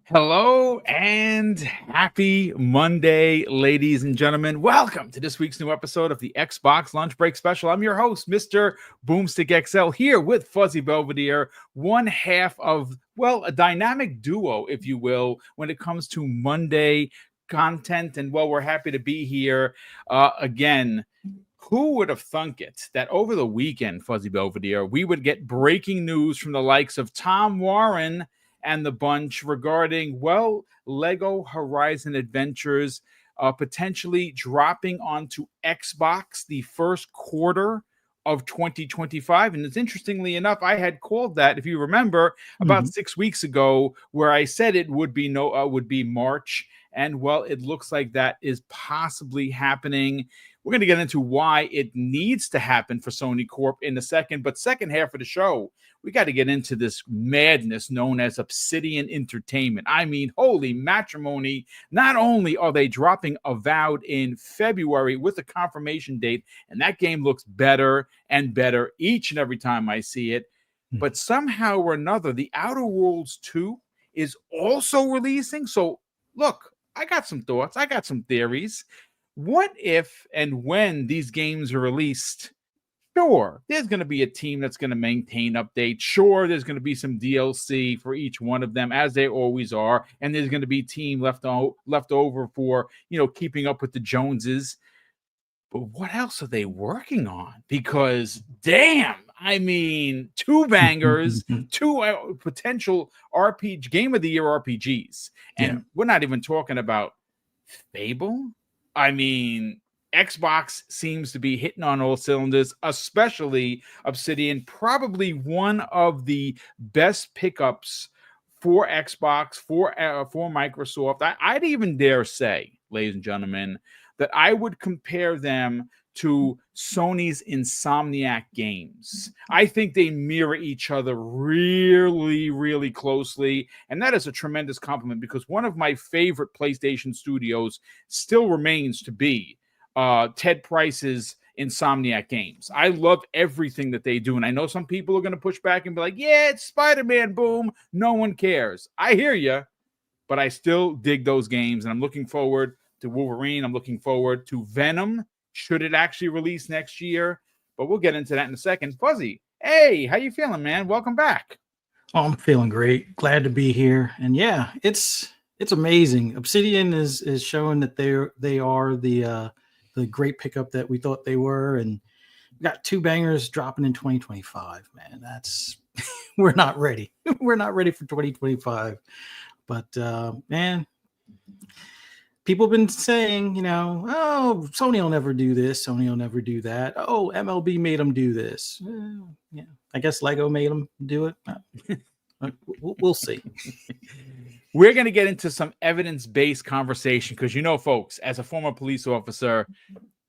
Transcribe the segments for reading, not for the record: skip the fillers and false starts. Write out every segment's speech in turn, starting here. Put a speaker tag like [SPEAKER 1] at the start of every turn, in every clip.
[SPEAKER 1] Hello and happy Monday, ladies and gentlemen. Welcome to this week's new episode of the Xbox Lunch Break Special. I'm your host, Mr. BoomStick XL, here with Fuzzy Belvedere, one half of, well, a dynamic duo, if you will, when it comes to Monday content. And, well, we're happy to be here again. Who would have thunk it that over the weekend, Fuzzy Belvedere, we would get breaking news from the likes of Tom Warren and the bunch regarding, well, Lego Horizon Adventures potentially dropping onto Xbox the first quarter of 2025. And it's interestingly enough, I had called that, if you remember, about 6 weeks ago, where I said it would be March. And, well, it looks like that is possibly happening. We're going to get into why it needs to happen for Sony Corp in a second. But second half of the show, we got to get into this madness known as Obsidian Entertainment. I mean, holy matrimony. Not only are they dropping Avowed in February with a confirmation date, and that game looks better and better each and every time I see it, but somehow or another, The Outer Worlds 2 is also releasing. So, look, I got some thoughts. I got some theories. What if and when these games are released, sure, there's going to be a team that's going to maintain updates. Sure, there's going to be some DLC for each one of them, as they always are. And there's going to be team left over for, keeping up with the Joneses. But what else are they working on? Because, damn, I mean, two bangers, two potential RPG, Game of the Year RPGs. And we're not even talking about Fable. I mean, Xbox seems to be hitting on all cylinders, especially Obsidian, probably one of the best pickups for Xbox, for Microsoft. I'd even dare say, ladies and gentlemen, that I would compare them to Sony's Insomniac games. I think they mirror each other really, really closely. And that is a tremendous compliment, because one of my favorite PlayStation studios still remains to be Ted Price's Insomniac games. I love everything that they do. And I know some people are going to push back and be like, yeah, it's Spider-Man, boom. No one cares. I hear you, but I still dig those games. And I'm looking forward to Wolverine. I'm looking forward to Venom, should it actually release next year. But we'll get into that in a second. Fuzzy, hey, how you feeling, man? Welcome back.
[SPEAKER 2] Oh, I'm feeling great. Glad to be here. And yeah, it's amazing. Obsidian is showing that they are the great pickup that we thought they were. And we got two bangers dropping in 2025, man. That's we're not ready. We're not ready for 2025. But man, people have been saying, oh, Sony will never do this. Sony will never do that. Oh, MLB made them do this. Yeah, I guess Lego made them do it. We'll see.
[SPEAKER 1] We're going to get into some evidence-based conversation because, folks, as a former police officer,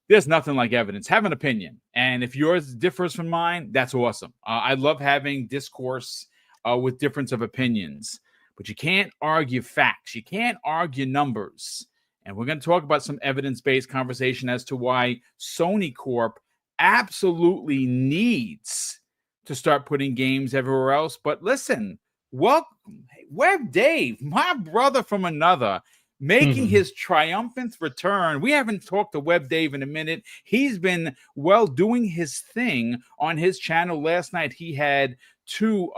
[SPEAKER 1] there's nothing like evidence. Have an opinion. And if yours differs from mine, that's awesome. I love having discourse with difference of opinions. But you can't argue facts. You can't argue numbers. And we're going to talk about some evidence-based conversation as to why Sony Corp absolutely needs to start putting games everywhere else. But listen, welcome, Web Dave, my brother from another, making his triumphant return. We haven't talked to Web Dave in a minute. He's been, doing his thing on his channel. Last night he had two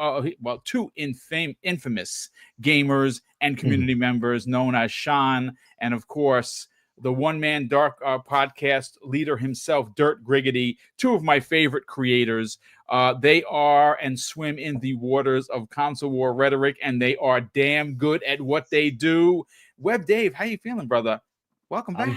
[SPEAKER 1] infamous gamers and community members known as Sean, and of course the one-man dark podcast leader himself, Dirt Griggity, two of my favorite creators. They are and swim in the waters of console war rhetoric, and they are damn good at what they do. Web Dave, how you feeling, brother? Welcome back.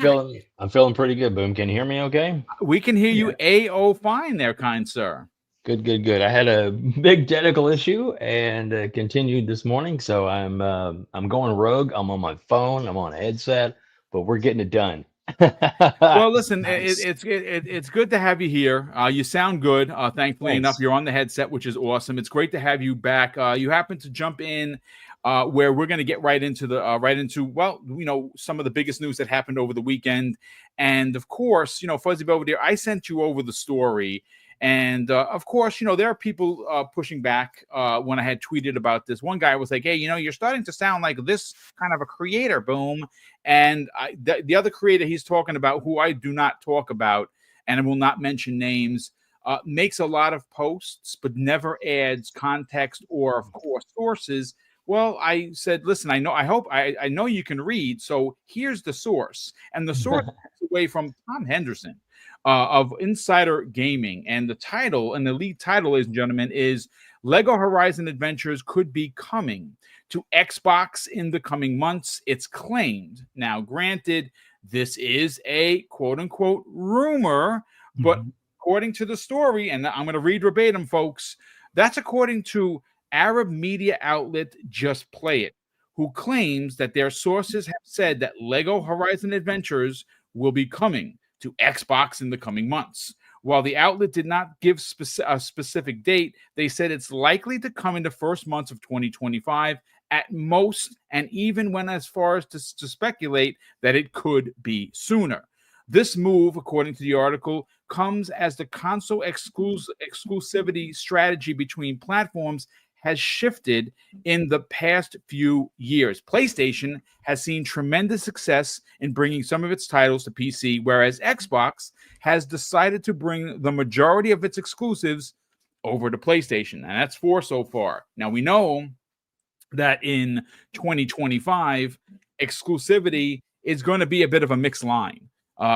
[SPEAKER 3] I'm feeling pretty good, Boom. Can you hear me okay?
[SPEAKER 1] We can hear you A-O fine there, kind sir.
[SPEAKER 3] Good. I had a big technical issue and continued this morning, so I'm going rogue. I'm on my phone. I'm on a headset, but we're getting it done.
[SPEAKER 1] Well, listen, nice. It's good to have you here. You sound good. Thankfully enough, you're on the headset, which is awesome. It's great to have you back. You happen to jump in where we're going to get right into some of the biggest news that happened over the weekend. And of course, Fuzzy Belvedere, I sent you over the story. And of course, there are people pushing back when I had tweeted about this. One guy was like, hey, you're starting to sound like this kind of a creator, Boom. And the other creator he's talking about, who I do not talk about, and I will not mention names, makes a lot of posts, but never adds context or, of course, sources. Well, I said, listen, I know you can read. So here's the source. And the source is away from Tom Henderson of Insider Gaming. And the title, and the lead title, ladies and gentlemen, is Lego Horizon Adventures could be coming to Xbox in the coming months, it's claimed. Now, granted, this is a quote-unquote rumor, but according to the story, and I'm going to read verbatim, folks, that's according to Arab media outlet Just Play It, who claims that their sources have said that Lego Horizon Adventures will be coming to Xbox in the coming months. While the outlet did not give a specific date, they said it's likely to come in the first months of 2025 at most, and even went as far as to speculate that it could be sooner. This move, according to the article, comes as the console exclusivity strategy between platforms has shifted in the past few years. PlayStation has seen tremendous success in bringing some of its titles to PC, whereas Xbox has decided to bring the majority of its exclusives over to PlayStation, and that's 4 so far. Now, we know that in 2025, exclusivity is going to be a bit of a mixed line.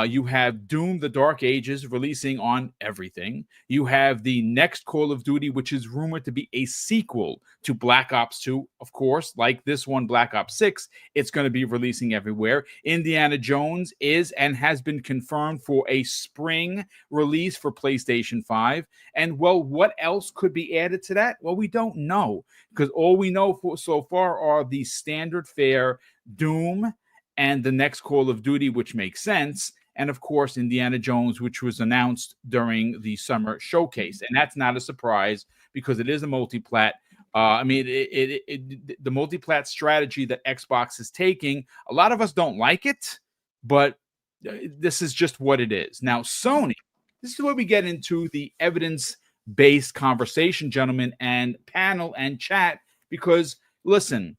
[SPEAKER 1] You have Doom, The Dark Ages releasing on everything. You have the next Call of Duty, which is rumored to be a sequel to Black Ops 2. Of course, like this one, Black Ops 6, it's going to be releasing everywhere. Indiana Jones is and has been confirmed for a spring release for PlayStation 5. And, well, what else could be added to that? Well, we don't know, because all we know so far are the standard fare Doom and the next Call of Duty, which makes sense, and of course Indiana Jones, which was announced during the summer showcase. And that's not a surprise, because it is a multi-plat. The multi-plat strategy that Xbox is taking, a lot of us don't like it, but this is just what it is. Now, Sony, this is where we get into the evidence-based conversation, gentlemen, and panel and chat, because, listen,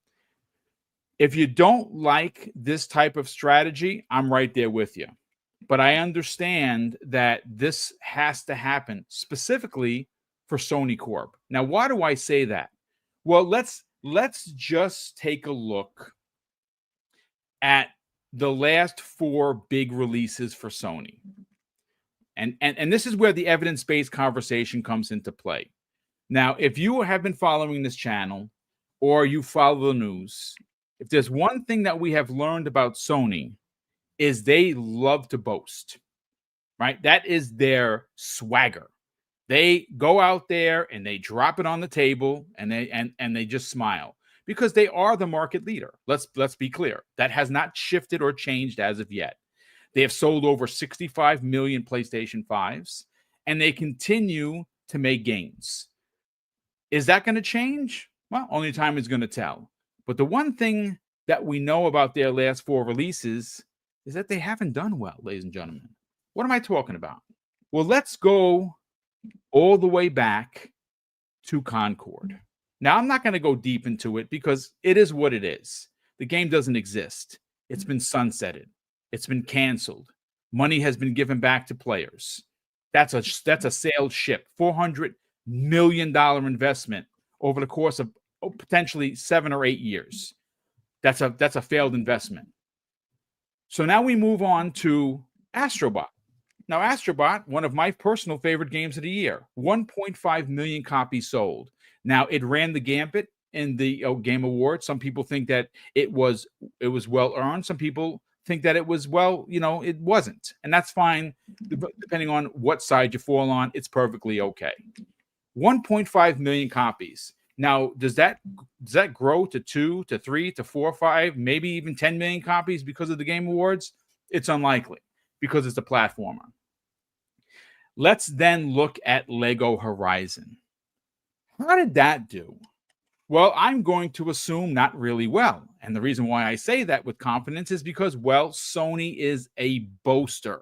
[SPEAKER 1] if you don't like this type of strategy, I'm right there with you. But I understand that this has to happen specifically for Sony Corp. Now, why do I say that? Well, let's just take a look at the last 4 big releases for Sony. And this is where the evidence-based conversation comes into play. Now, if you have been following this channel or you follow the news, if there's one thing that we have learned about Sony, is they love to boast, right? That is their swagger. They go out there and they drop it on the table, and they just smile, because they are the market leader. Let's be clear. That has not shifted or changed as of yet. They have sold over 65 million PlayStation 5s, and they continue to make gains. Is that going to change? Well, only time is going to tell. But the one thing that we know about their last 4 releases is that they haven't done well, ladies and gentlemen. What am I talking about? Well, let's go all the way back to Concord. Now, I'm not going to go deep into it, because it is what it is. The game doesn't exist. It's been sunsetted. It's been canceled. Money has been given back to players. That's a sailed ship. $400 million investment over the course of potentially 7 or 8 years. That's a failed investment. So now we move on to Astrobot. Now, Astrobot, one of my personal favorite games of the year, 1.5 million copies sold. Now, it ran the gambit in the Game Awards. Some people think that it was well earned. Some people think that it was, it wasn't. And that's fine, depending on what side you fall on. It's perfectly okay. 1.5 million copies. Now, does that grow to 2, to 3, to 4, 5, maybe even 10 million copies because of the Game Awards? It's unlikely, because it's a platformer. Let's then look at Lego Horizon. How did that do? Well, I'm going to assume not really well. And the reason why I say that with confidence is because, well, Sony is a boaster.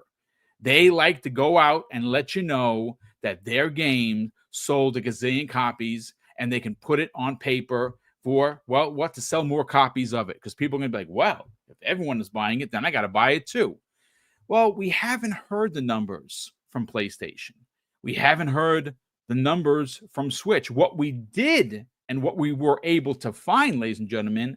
[SPEAKER 1] They like to go out and let you know that their game sold a gazillion copies and they can put it on paper for, well, what, to sell more copies of it, because people are going to be like, well, if everyone is buying it, then I got to buy it too. Well, we haven't heard the numbers from PlayStation. We haven't heard the numbers from Switch. What we did and what we were able to find, ladies and gentlemen,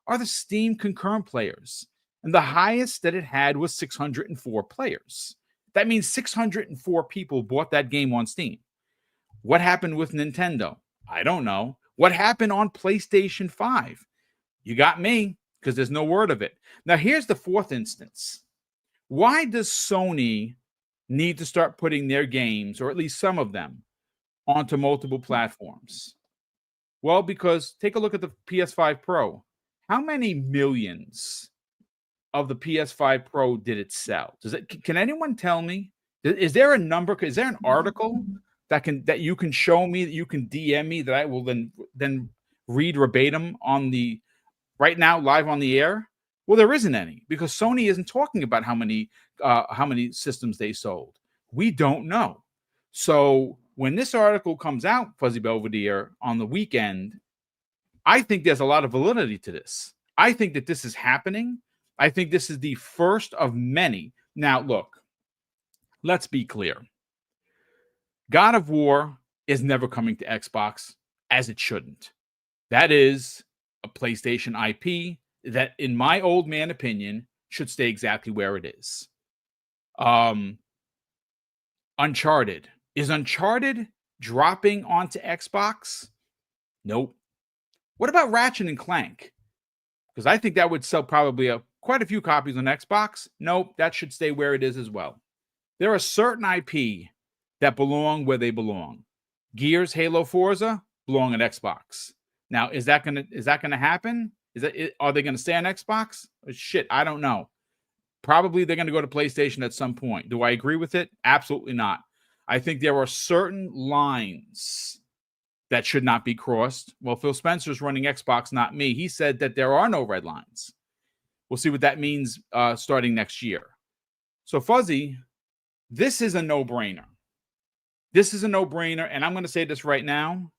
[SPEAKER 1] are the Steam concurrent players. And the highest that it had was 604 players. That means 604 people bought that game on Steam. What happened with Nintendo? I don't know. What happened on PlayStation 5? You got me, because there's no word of it. Now, here's the fourth instance. Why does Sony need to start putting their games, or at least some of them, onto multiple platforms? Well, because take a look at the PS5 Pro. How many millions of the PS5 Pro did it sell? Can anyone tell me? Is there a number? Is there an article that you can show me, that you can DM me, that I will then read verbatim on the right now live on the air? Well, there isn't any, because Sony isn't talking about how many systems they sold. We don't know. So when this article comes out, Fuzzy Belvedere, on the weekend, I think there's a lot of validity to this. I think that this is happening. I think this is the first of many. Now, look, let's be clear. God of War is never coming to Xbox, as it shouldn't. That is a PlayStation IP that, in my old man opinion, should stay exactly where it is. Uncharted. Is Uncharted dropping onto Xbox? Nope. What about Ratchet and Clank? Because I think that would sell probably quite a few copies on Xbox. Nope, that should stay where it is as well. There are certain IP that belong where they belong. Gears, Halo, Forza belong on Xbox. Now, is that gonna happen? Are they gonna stay on Xbox? Shit, I don't know. Probably they're gonna go to PlayStation at some point. Do I agree with it? Absolutely not. I think there are certain lines that should not be crossed. Well, Phil Spencer's running Xbox, not me. He said that there are no red lines. We'll see what that means starting next year. So, Fuzzy, this is a no-brainer. This is a no-brainer, and I'm going to say this right now.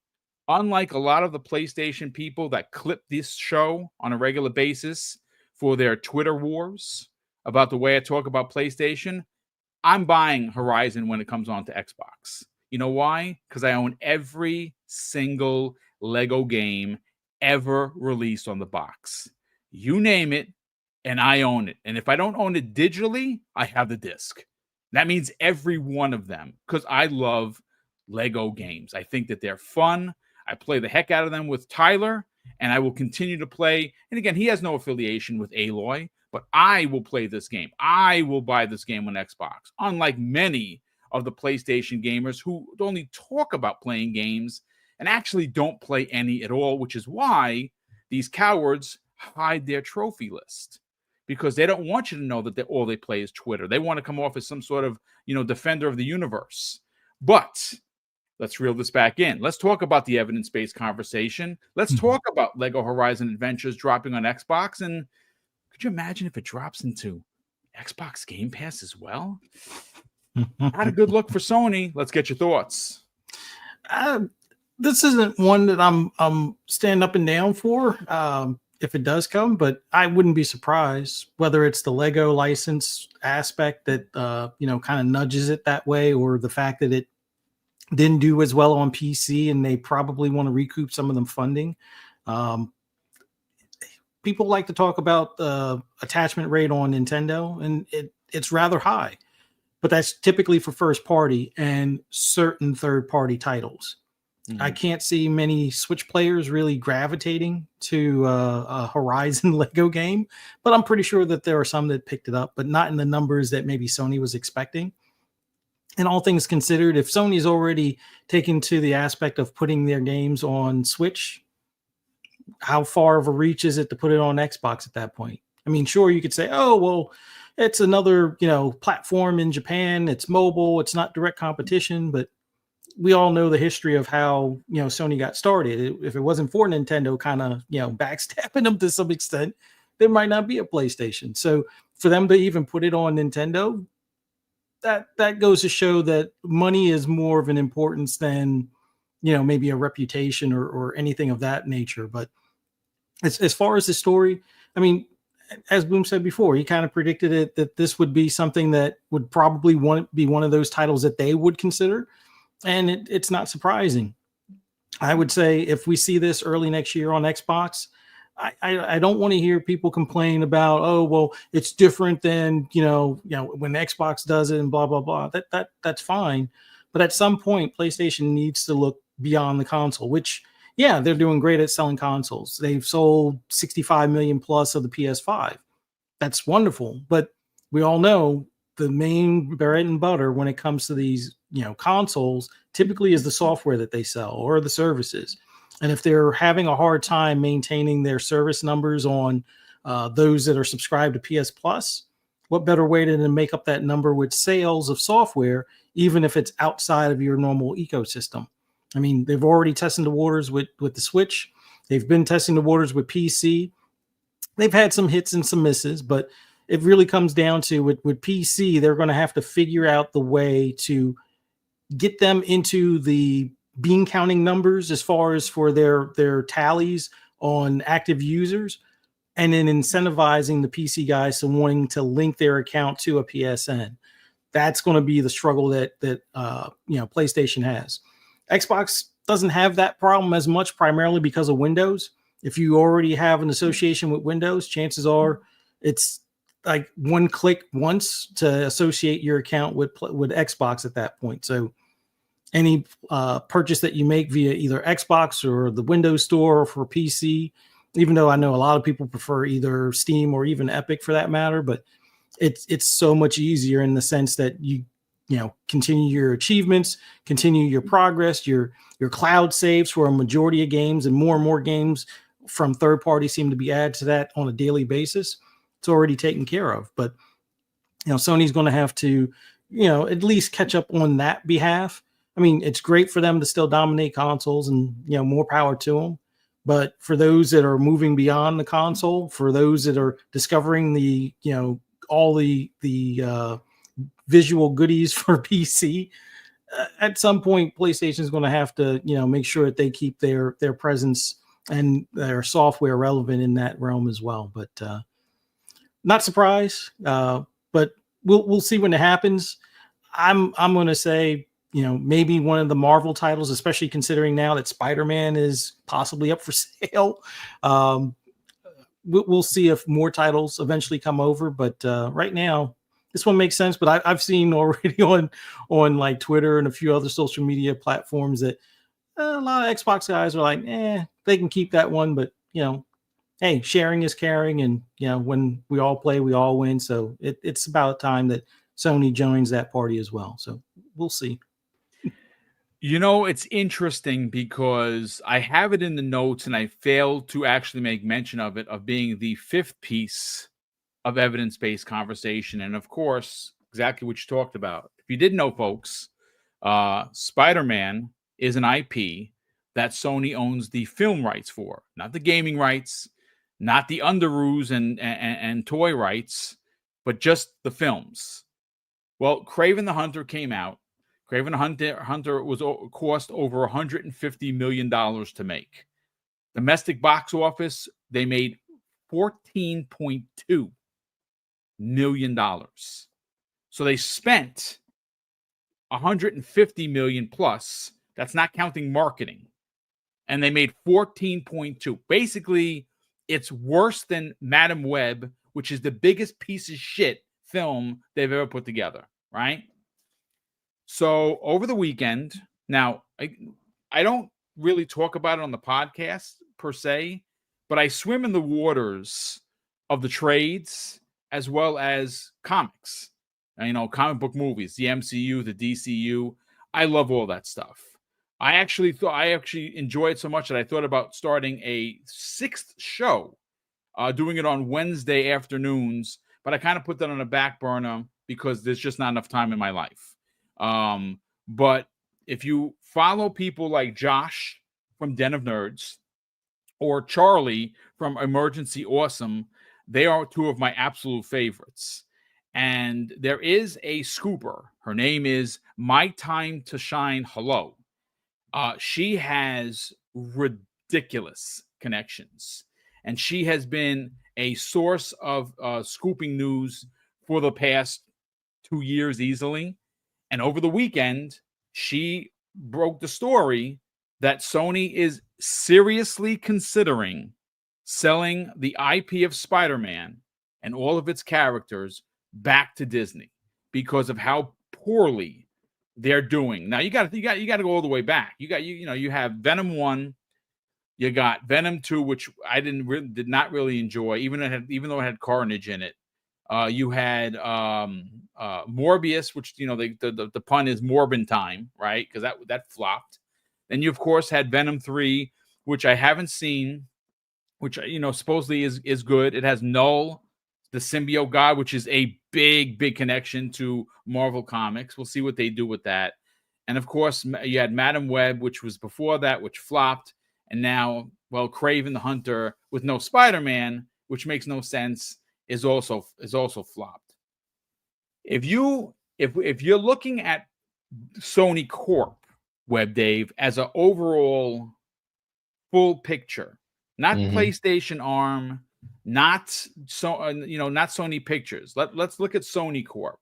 [SPEAKER 1] Unlike a lot of the PlayStation people that clip this show on a regular basis for their Twitter wars about the way I talk about PlayStation, I'm buying Horizon when it comes on to Xbox. You know why? Because I own every single Lego game ever released on the box. You name it, and I own it. And if I don't own it digitally, I have the disc. That means every one of them, because I love Lego games. I think that they're fun. I play the heck out of them with Tyler, and I will continue to play. And again, he has no affiliation with Aloy, but I will play this game. I will buy this game on Xbox, unlike many of the PlayStation gamers who only talk about playing games and actually don't play any at all, which is why these cowards hide their trophy list, because they don't want you to know that all they play is Twitter. They want to come off as some sort of, defender of the universe. But let's reel this back in. Let's talk about the evidence-based conversation. Let's talk about Lego Horizon Adventures dropping on Xbox. And could you imagine if it drops into Xbox Game Pass as well? Not a good look for Sony. Let's get your thoughts.
[SPEAKER 2] This isn't one that I'm standing up and down for if it does come, but I wouldn't be surprised whether it's the Lego license aspect that kind of nudges it that way, or the fact that it didn't do as well on PC and they probably want to recoup some of them funding. People like to talk about the attachment rate on Nintendo, and it's rather high, but that's typically for first party and certain third party titles. I can't see many Switch players really gravitating to a Horizon Lego game, but I'm pretty sure that there are some that picked it up, but not in the numbers that maybe Sony was expecting. And all things considered, if Sony's already taken to the aspect of putting their games on Switch, how far of a reach is it to put it on Xbox at that point? I mean, sure, you could say, oh, well, it's another, platform in Japan. It's mobile. It's not direct competition, but we all know the history of how, Sony got started. If it wasn't for Nintendo kind of, backstabbing them to some extent, there might not be a PlayStation. So for them to even put it on Nintendo, that goes to show that money is more of an importance than, maybe a reputation or anything of that nature. But as far as the story, I mean, as Boom said before, he kind of predicted it that this would be something that would probably be one of those titles that they would consider, and it's not surprising. I would say if we see this early next year on Xbox, I don't want to hear people complain about, oh, well, it's different than when Xbox does it and blah blah blah. That's fine, but at some point, PlayStation needs to look beyond the console, which. Yeah, they're doing great at selling consoles. They've sold 65 million plus of the PS5. That's wonderful. But we all know the main bread and butter when it comes to these, consoles typically is the software that they sell or the services. And if they're having a hard time maintaining their service numbers on those that are subscribed to PS Plus, what better way to make up that number with sales of software, even if it's outside of your normal ecosystem? I mean, they've already tested the waters with the Switch. They've been testing the waters with PC. They've had some hits and some misses, but it really comes down to with PC, they're going to have to figure out the way to get them into the bean counting numbers as far as for their tallies on active users, and then incentivizing the PC guys to wanting to link their account to a PSN. That's going to be the struggle that PlayStation has. Xbox doesn't have that problem as much, primarily because of Windows. If you already have an association with Windows, chances are it's like one click once to associate your account with Xbox at that point. So any purchase that you make via either Xbox or the Windows Store or for PC, even though I know a lot of people prefer either Steam or even Epic for that matter, but it's so much easier in the sense that you continue your achievements, continue your progress, your cloud saves for a majority of games, and more games from third parties seem to be added to that on a daily basis. It's already taken care of, but Sony's going to have to at least catch up on that behalf. I mean, it's great for them to still dominate consoles, and more power to them. But for those that are moving beyond the console, for those that are discovering the all the visual goodies for PC, at some point PlayStation is going to have to make sure that they keep their presence and their software relevant in that realm as well. But not surprised, but we'll see when it happens. I'm going to say maybe one of the Marvel titles, especially considering now that Spider-Man is possibly up for sale. We'll see if more titles eventually come over, but right now this one makes sense. But I've seen already on like Twitter and a few other social media platforms that a lot of Xbox guys are like, they can keep that one, but hey, sharing is caring, and when we all play, we all win. So it's about time that Sony joins that party as well. So we'll see.
[SPEAKER 1] It's interesting because I have it in the notes and I failed to actually make mention of it, of being the fifth piece of evidence-based conversation. And of course, exactly what you talked about. If you didn't know, folks, Spider-Man is an IP that Sony owns the film rights for, not the gaming rights, not the underoos and toy rights, but just the films. Well, Kraven the Hunter came out. Kraven the Hunter was cost over $150 million to make. Domestic box office, they made $14.2 million. So they spent $150 million plus. That's not counting marketing. And they made 14.2. Basically, it's worse than Madam Web, which is the biggest piece of shit film they've ever put together, right? So over the weekend, now I don't really talk about it on the podcast per se, but I swim in the waters of the trades as well as comics, comic book movies, the MCU, the DCU. I love all that stuff. I actually enjoy it so much that I thought about starting a sixth show, doing it on Wednesday afternoons, but I kind of put that on a back burner because there's just not enough time in my life. But if you follow people like Josh from Den of Nerds or Charlie from Emergency Awesome, they are two of my absolute favorites. And there is a scooper. Her name is My Time to Shine Hello. She has ridiculous connections, and she has been a source of scooping news for the past 2 years easily. And over the weekend, she broke the story that Sony is seriously considering selling the IP of Spider-Man and all of its characters back to Disney because of how poorly they're doing. Now you got to go all the way back. You have Venom 1, you got Venom 2, which I did not really enjoy, even though it had Carnage in it. You had Morbius, which the pun is Morbin time, right? Because that flopped. Then you of course had Venom 3, which I haven't seen, which supposedly is good. It has Null, the symbiote god, which is a big connection to Marvel Comics. We'll see what they do with that. And of course, you had Madam Web, which was before that, which flopped. And now, well, Kraven the Hunter with no Spider-Man, which makes no sense, is also flopped. If you're looking at Sony Corp, Web Dave, as an overall full picture, not PlayStation arm, not Sony Pictures. Let's look at Sony Corp.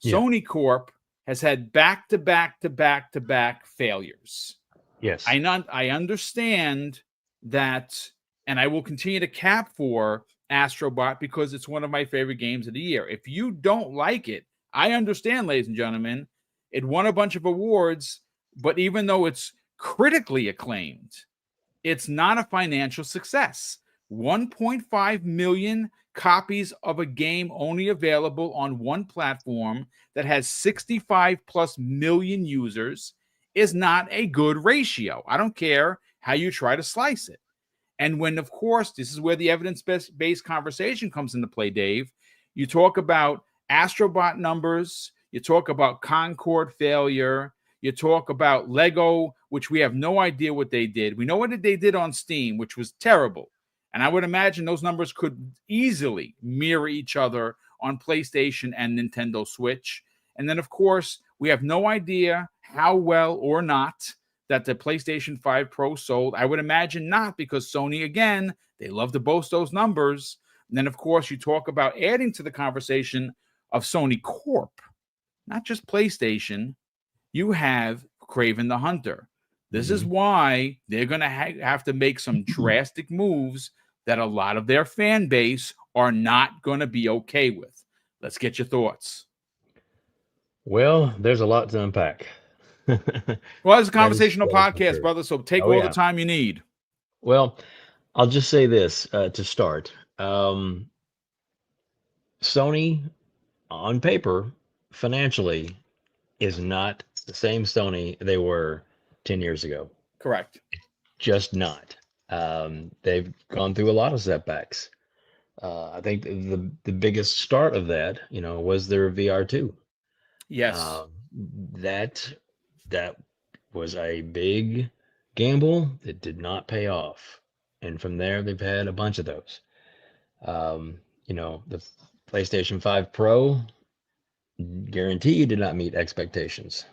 [SPEAKER 3] Yeah.
[SPEAKER 1] Sony Corp has had back to back failures.
[SPEAKER 3] Yes.
[SPEAKER 1] I understand that, and I will continue to cap for Astrobot because it's one of my favorite games of the year. If you don't like it, I understand, ladies and gentlemen. It won a bunch of awards, but even though it's critically acclaimed, it's not a financial success. 1.5 million copies of a game only available on one platform that has 65 plus million users is not a good ratio. I don't care how you try to slice it. And when, of course, this is where the evidence-based conversation comes into play, Dave. You talk about Astrobot numbers, you talk about Concord failure, you talk about Lego, which we have no idea what they did. We know what they did on Steam, which was terrible. And I would imagine those numbers could easily mirror each other on PlayStation and Nintendo Switch. And then, of course, we have no idea how well or not that the PlayStation 5 Pro sold. I would imagine not, because Sony, again, they love to boast those numbers. And then, of course, you talk about adding to the conversation of Sony Corp, not just PlayStation. You have Kraven the Hunter. This is why they're going to have to make some drastic moves that a lot of their fan base are not going to be okay with. Let's get your thoughts.
[SPEAKER 3] Well, there's a lot to unpack.
[SPEAKER 1] Well, it's a conversational podcast,
[SPEAKER 3] sure.
[SPEAKER 1] brother, so take all the time you need.
[SPEAKER 3] Well, I'll just say this to start. Sony, on paper, financially, is not the same Sony they were 10 years ago.
[SPEAKER 1] Correct.
[SPEAKER 3] Just not. They've gone through a lot of setbacks. I think the biggest start of that, was their VR2.
[SPEAKER 1] Yes.
[SPEAKER 3] That was a big gamble that did not pay off. And from there, they've had a bunch of those. The PlayStation 5 Pro, guaranteed did not meet expectations.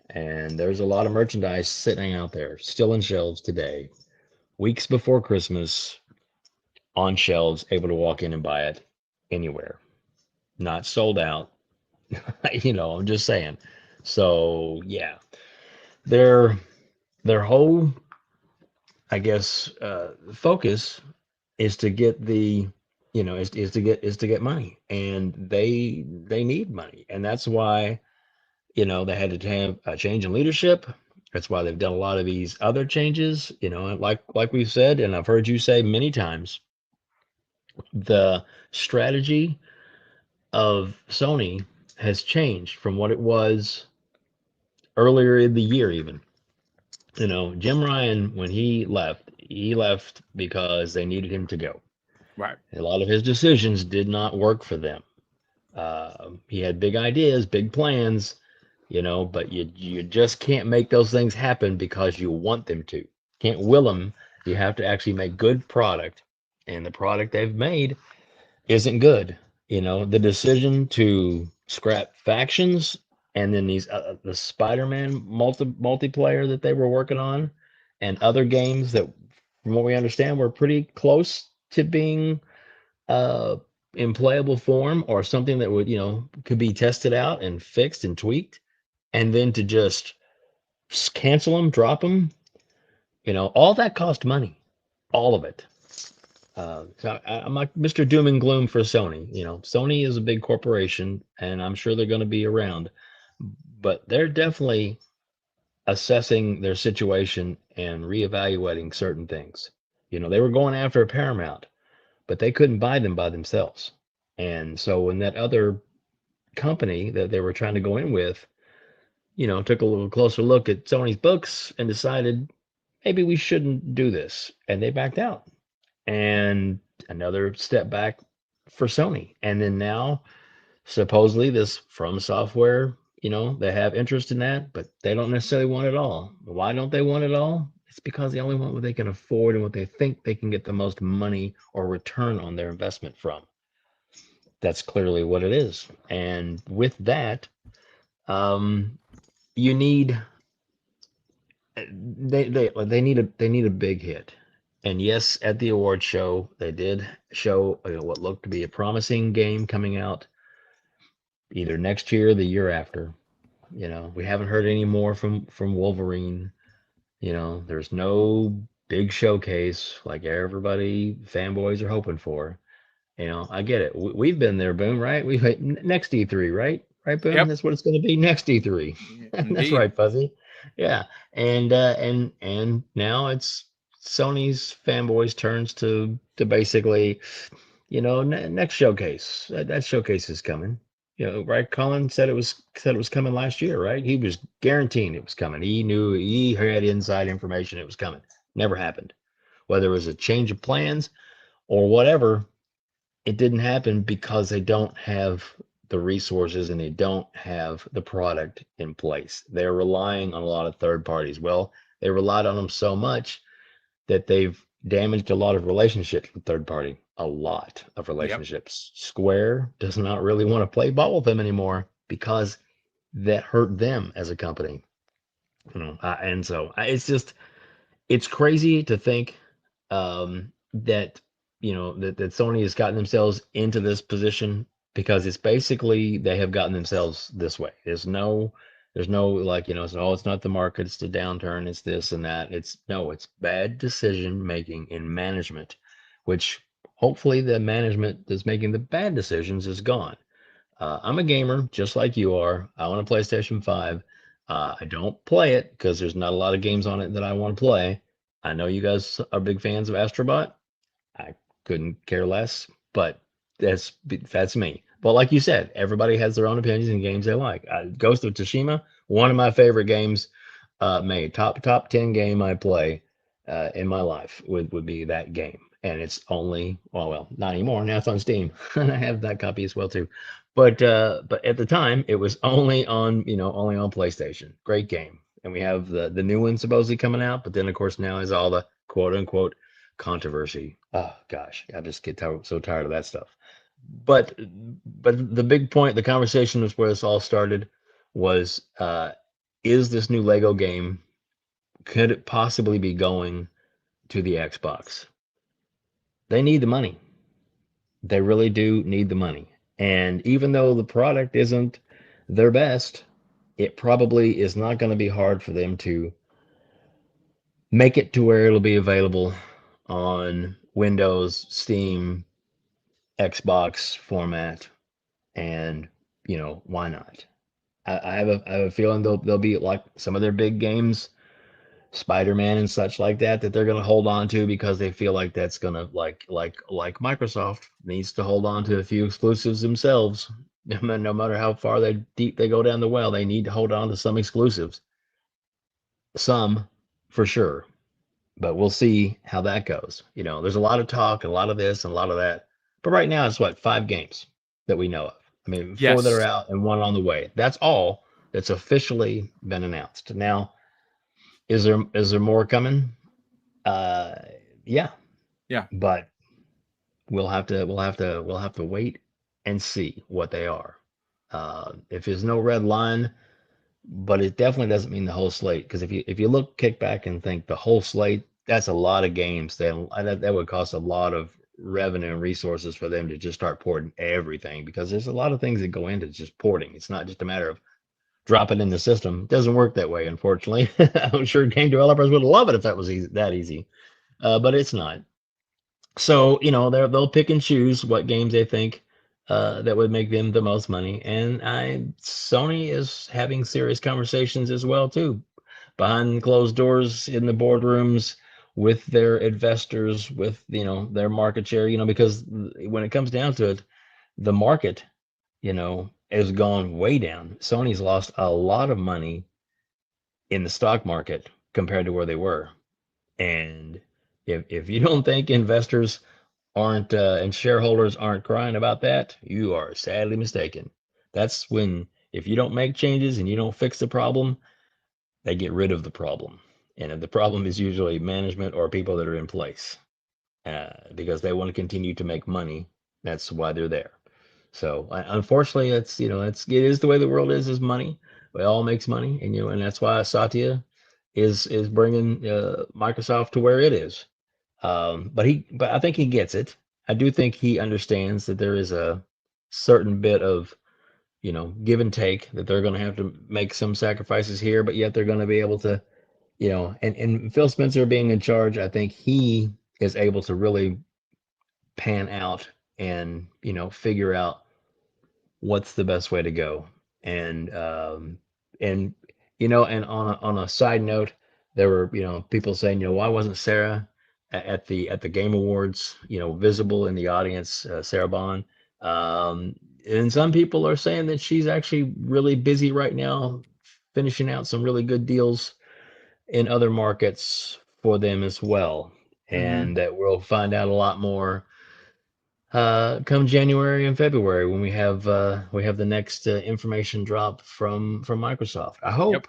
[SPEAKER 3] And there's a lot of merchandise sitting out there, still in shelves today, weeks before Christmas, on shelves, able to walk in and buy it anywhere. Not sold out. I'm just saying. So yeah, their whole, I guess, focus is to get is to get money, and they need money, and that's why they had to have a change in leadership. That's why they've done a lot of these other changes. Like we've said, and I've heard you say many times, the strategy of Sony has changed from what it was earlier in the year. Even Jim Ryan, when he left because they needed him to go.
[SPEAKER 1] Right.
[SPEAKER 3] A lot of his decisions did not work for them. He had big ideas, big plans, but you just can't make those things happen because you want them to. Can't will them. You have to actually make good product, and the product they've made isn't good. The decision to scrap factions, and then these the Spider-Man multiplayer that they were working on, and other games that, from what we understand, were pretty close to being uh, in playable form or something that would could be tested out and fixed and tweaked, and then to just cancel them, drop them, all that cost money, all of it. So I'm like Mr. Doom and Gloom for Sony. Sony is a big corporation, and I'm sure they're going to be around, but they're definitely assessing their situation and reevaluating certain things. They were going after Paramount, but they couldn't buy them by themselves. And so when that other company that they were trying to go in with, took a little closer look at Sony's books and decided maybe we shouldn't do this, and they backed out. And another step back for Sony. And then now, supposedly, this From Software, they have interest in that, but they don't necessarily want it all. Why don't they want it all? It's because they only want what they can afford and what they think they can get the most money or return on their investment from. That's clearly what it is. And with that, you need they need a big hit. And yes, at the award show, they did show what looked to be a promising game coming out either next year or the year after. We haven't heard any more from Wolverine. There's no big showcase like everybody fanboys are hoping for. I get it. We've been there, Boom, right? We've next E3, right? Right, Boom?
[SPEAKER 1] Yep.
[SPEAKER 3] That's what it's going to be next E3. That's right, Fuzzy. Yeah. And now it's Sony's fanboys' turns to basically, next showcase. That showcase is coming. Right? Colin said it was coming last year, right? He was guaranteeing it was coming. He knew, he had inside information it was coming. Never happened. Whether it was a change of plans or whatever, it didn't happen because they don't have the resources and they don't have the product in place. They're relying on a lot of third parties. Well, they relied on them so much that they've damaged a lot of relationships with third party, a lot of relationships. Yep. Square does not really want to play ball with them anymore because that hurt them as a company. And so it's crazy to think that that Sony has gotten themselves into this position because it's basically they have gotten themselves this way. There's no like it's not the market, it's the downturn, it's this and that. It's bad decision making in management, which hopefully the management that's making the bad decisions is gone. I'm a gamer just like you are. I want a PlayStation 5. I don't play it because there's not a lot of games on it that I want to play. I know you guys are big fans of Astrobot. I couldn't care less, but that's me. But like you said, everybody has their own opinions and games they like. Ghost of Tsushima, one of my favorite games made. Top 10 game I play in my life would be that game. And it's only well, not anymore. Now it's on Steam. And I have that copy as well too. But at the time it was only on PlayStation. Great game. And we have the new one supposedly coming out, but then of course now is all the quote unquote controversy. Oh gosh, I just get so tired of that stuff. But the big point, the conversation was where this all started was, is this new Lego game, could it possibly be going to the Xbox? They need the money. They really do need the money. And even though the product isn't their best, it probably is not going to be hard for them to make it to where it'll be available on Windows, Steam, Xbox format, and why not? I have a feeling they'll be like some of their big games, Spider-Man and such like that they're gonna hold on to because they feel like that's gonna like Microsoft needs to hold on to a few exclusives themselves. No matter how far deep they go down the well, they need to hold on to some exclusives. Some for sure. But we'll see how that goes. There's a lot of talk, a lot of this, and a lot of that. But right now, it's 5 games that we know of. I mean, 4 that are out and 1 on the way. That's all that's officially been announced. Now, is there more coming? Yeah. But we'll have to wait and see what they are. If there's no red line, but it definitely doesn't mean the whole slate. Because if you kick back and think the whole slate, that's a lot of games. That would cost a lot of revenue and resources for them to just start porting everything, because there's a lot of things that go into just porting. It's not just a matter of drop it in the system. It doesn't work that way, unfortunately. I'm sure game developers would love it if that was that easy, but it's not. So they'll pick and choose what games they think that would make them the most money, and Sony is having serious conversations as well too, behind closed doors in the boardrooms with their investors, with their market share. Because when it comes down to it, the market has gone way down. Sony's lost a lot of money in the stock market compared to where they were. And if you don't think investors aren't and shareholders aren't crying about that, you are sadly mistaken. That's when, if you don't make changes and you don't fix the problem, they get rid of the problem. And the problem is usually management or people that are in place, because they want to continue to make money. That's why they're there. So unfortunately, it is the way the world is money. It all makes money, and that's why Satya is bringing Microsoft to where it is. But I think he gets it. I do think he understands that there is a certain bit of give and take, that they're going to have to make some sacrifices here, but yet they're going to be able to, and Phil Spencer being in charge, I think he is able to really pan out and figure out what's the best way to go. And and and on a side note, there were people saying, why wasn't Sarah at the Game Awards, visible in the audience, Sarah Bond. And some people are saying that she's actually really busy right now, finishing out some really good deals in other markets for them as well. And that we'll find out a lot more come January and February, when we have the next information drop from Microsoft. I hope.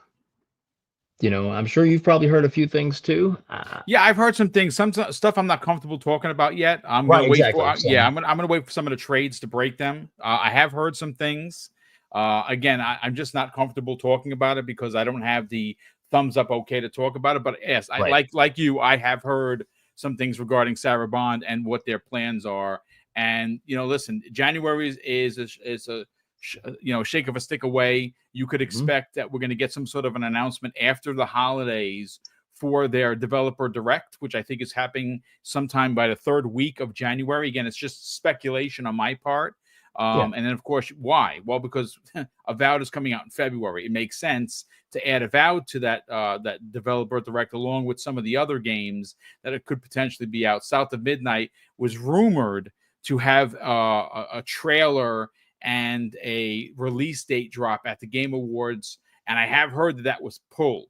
[SPEAKER 3] I'm sure you've probably heard a few things too.
[SPEAKER 1] Yeah, I've heard some things, some stuff I'm not comfortable talking about yet. I'm gonna wait for I'm gonna wait for some of the trades to break them. I have heard some things. Again, I'm just not comfortable talking about it because I don't have the thumbs up okay to talk about it. But yes, I like you, I have heard some things regarding Sarah Bond and what their plans are. And listen, January is a shake of a stick away. You could expect that we're going to get some sort of an announcement after the holidays for their developer direct, which I think is happening sometime by the third week of January. Again, it's just speculation on my part. And then, of course, why? Well, because Avowed is coming out in February. It makes sense to add Avowed to that developer direct, along with some of the other games that it could potentially be out. South of Midnight was rumored to have a trailer and a release date drop at the Game Awards, and I have heard that was pulled.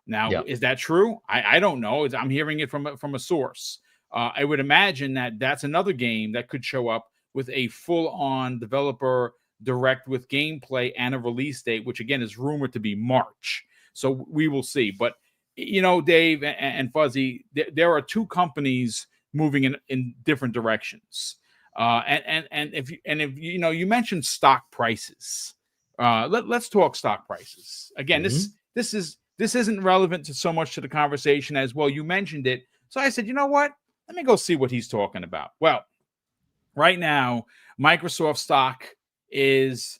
[SPEAKER 1] Now, is that true? I don't know. I'm hearing it from a source. I would imagine that that's another game that could show up with a full-on developer direct with gameplay and a release date, which again is rumored to be March. So we will see. But Dave and Fuzzy, there are two companies moving in different directions. And if you mentioned stock prices, let's talk stock prices again. This isn't relevant to so much to the conversation as well. You mentioned it, so I said, you know what? Let me go see what he's talking about. Well, right now, Microsoft stock is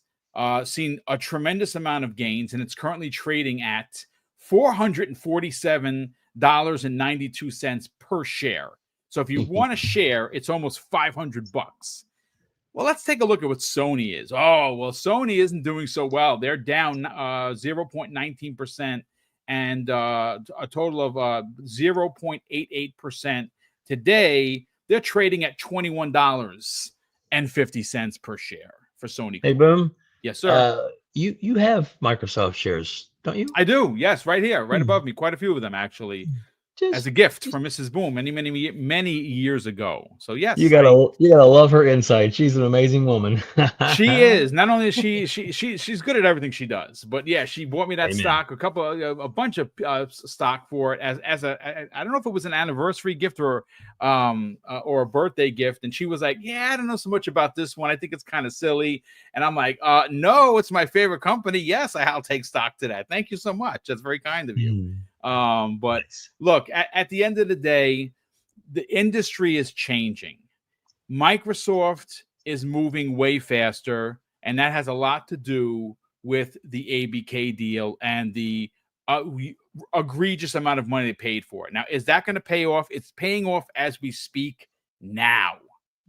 [SPEAKER 1] seeing a tremendous amount of gains, and it's currently trading at $447.92 per share. So if you want to share, it's almost $500. Well, let's take a look at what Sony is. Oh, well, Sony isn't doing so well. They're down 0.19% and a total of 0.88%. Today, they're trading at $21.50 per share for Sony.
[SPEAKER 3] Hey, Boom.
[SPEAKER 1] Yes, sir.
[SPEAKER 3] You have Microsoft shares, don't you?
[SPEAKER 1] I do. Yes, right here, right above me. Quite a few of them, actually. as a gift from Mrs. Boom many years ago. So yes,
[SPEAKER 3] you gotta love her insight. She's an amazing woman.
[SPEAKER 1] she is. Not only is she's good at everything she does, but yeah, she bought me that
[SPEAKER 3] Amen.
[SPEAKER 1] stock, a bunch of stock for it as a I don't know if it was an anniversary gift or a birthday gift, and she was like, yeah, I don't know so much about this one. I think it's kind of silly, and I'm like, no, it's my favorite company. Yes, I'll take stock to that. Thank you so much. That's very kind of you. But look, at the end of the day, the industry is changing. Microsoft is moving way faster, and that has a lot to do with the ABK deal and the egregious amount of money they paid for it. Now, is that going to pay off? It's paying off as we speak now,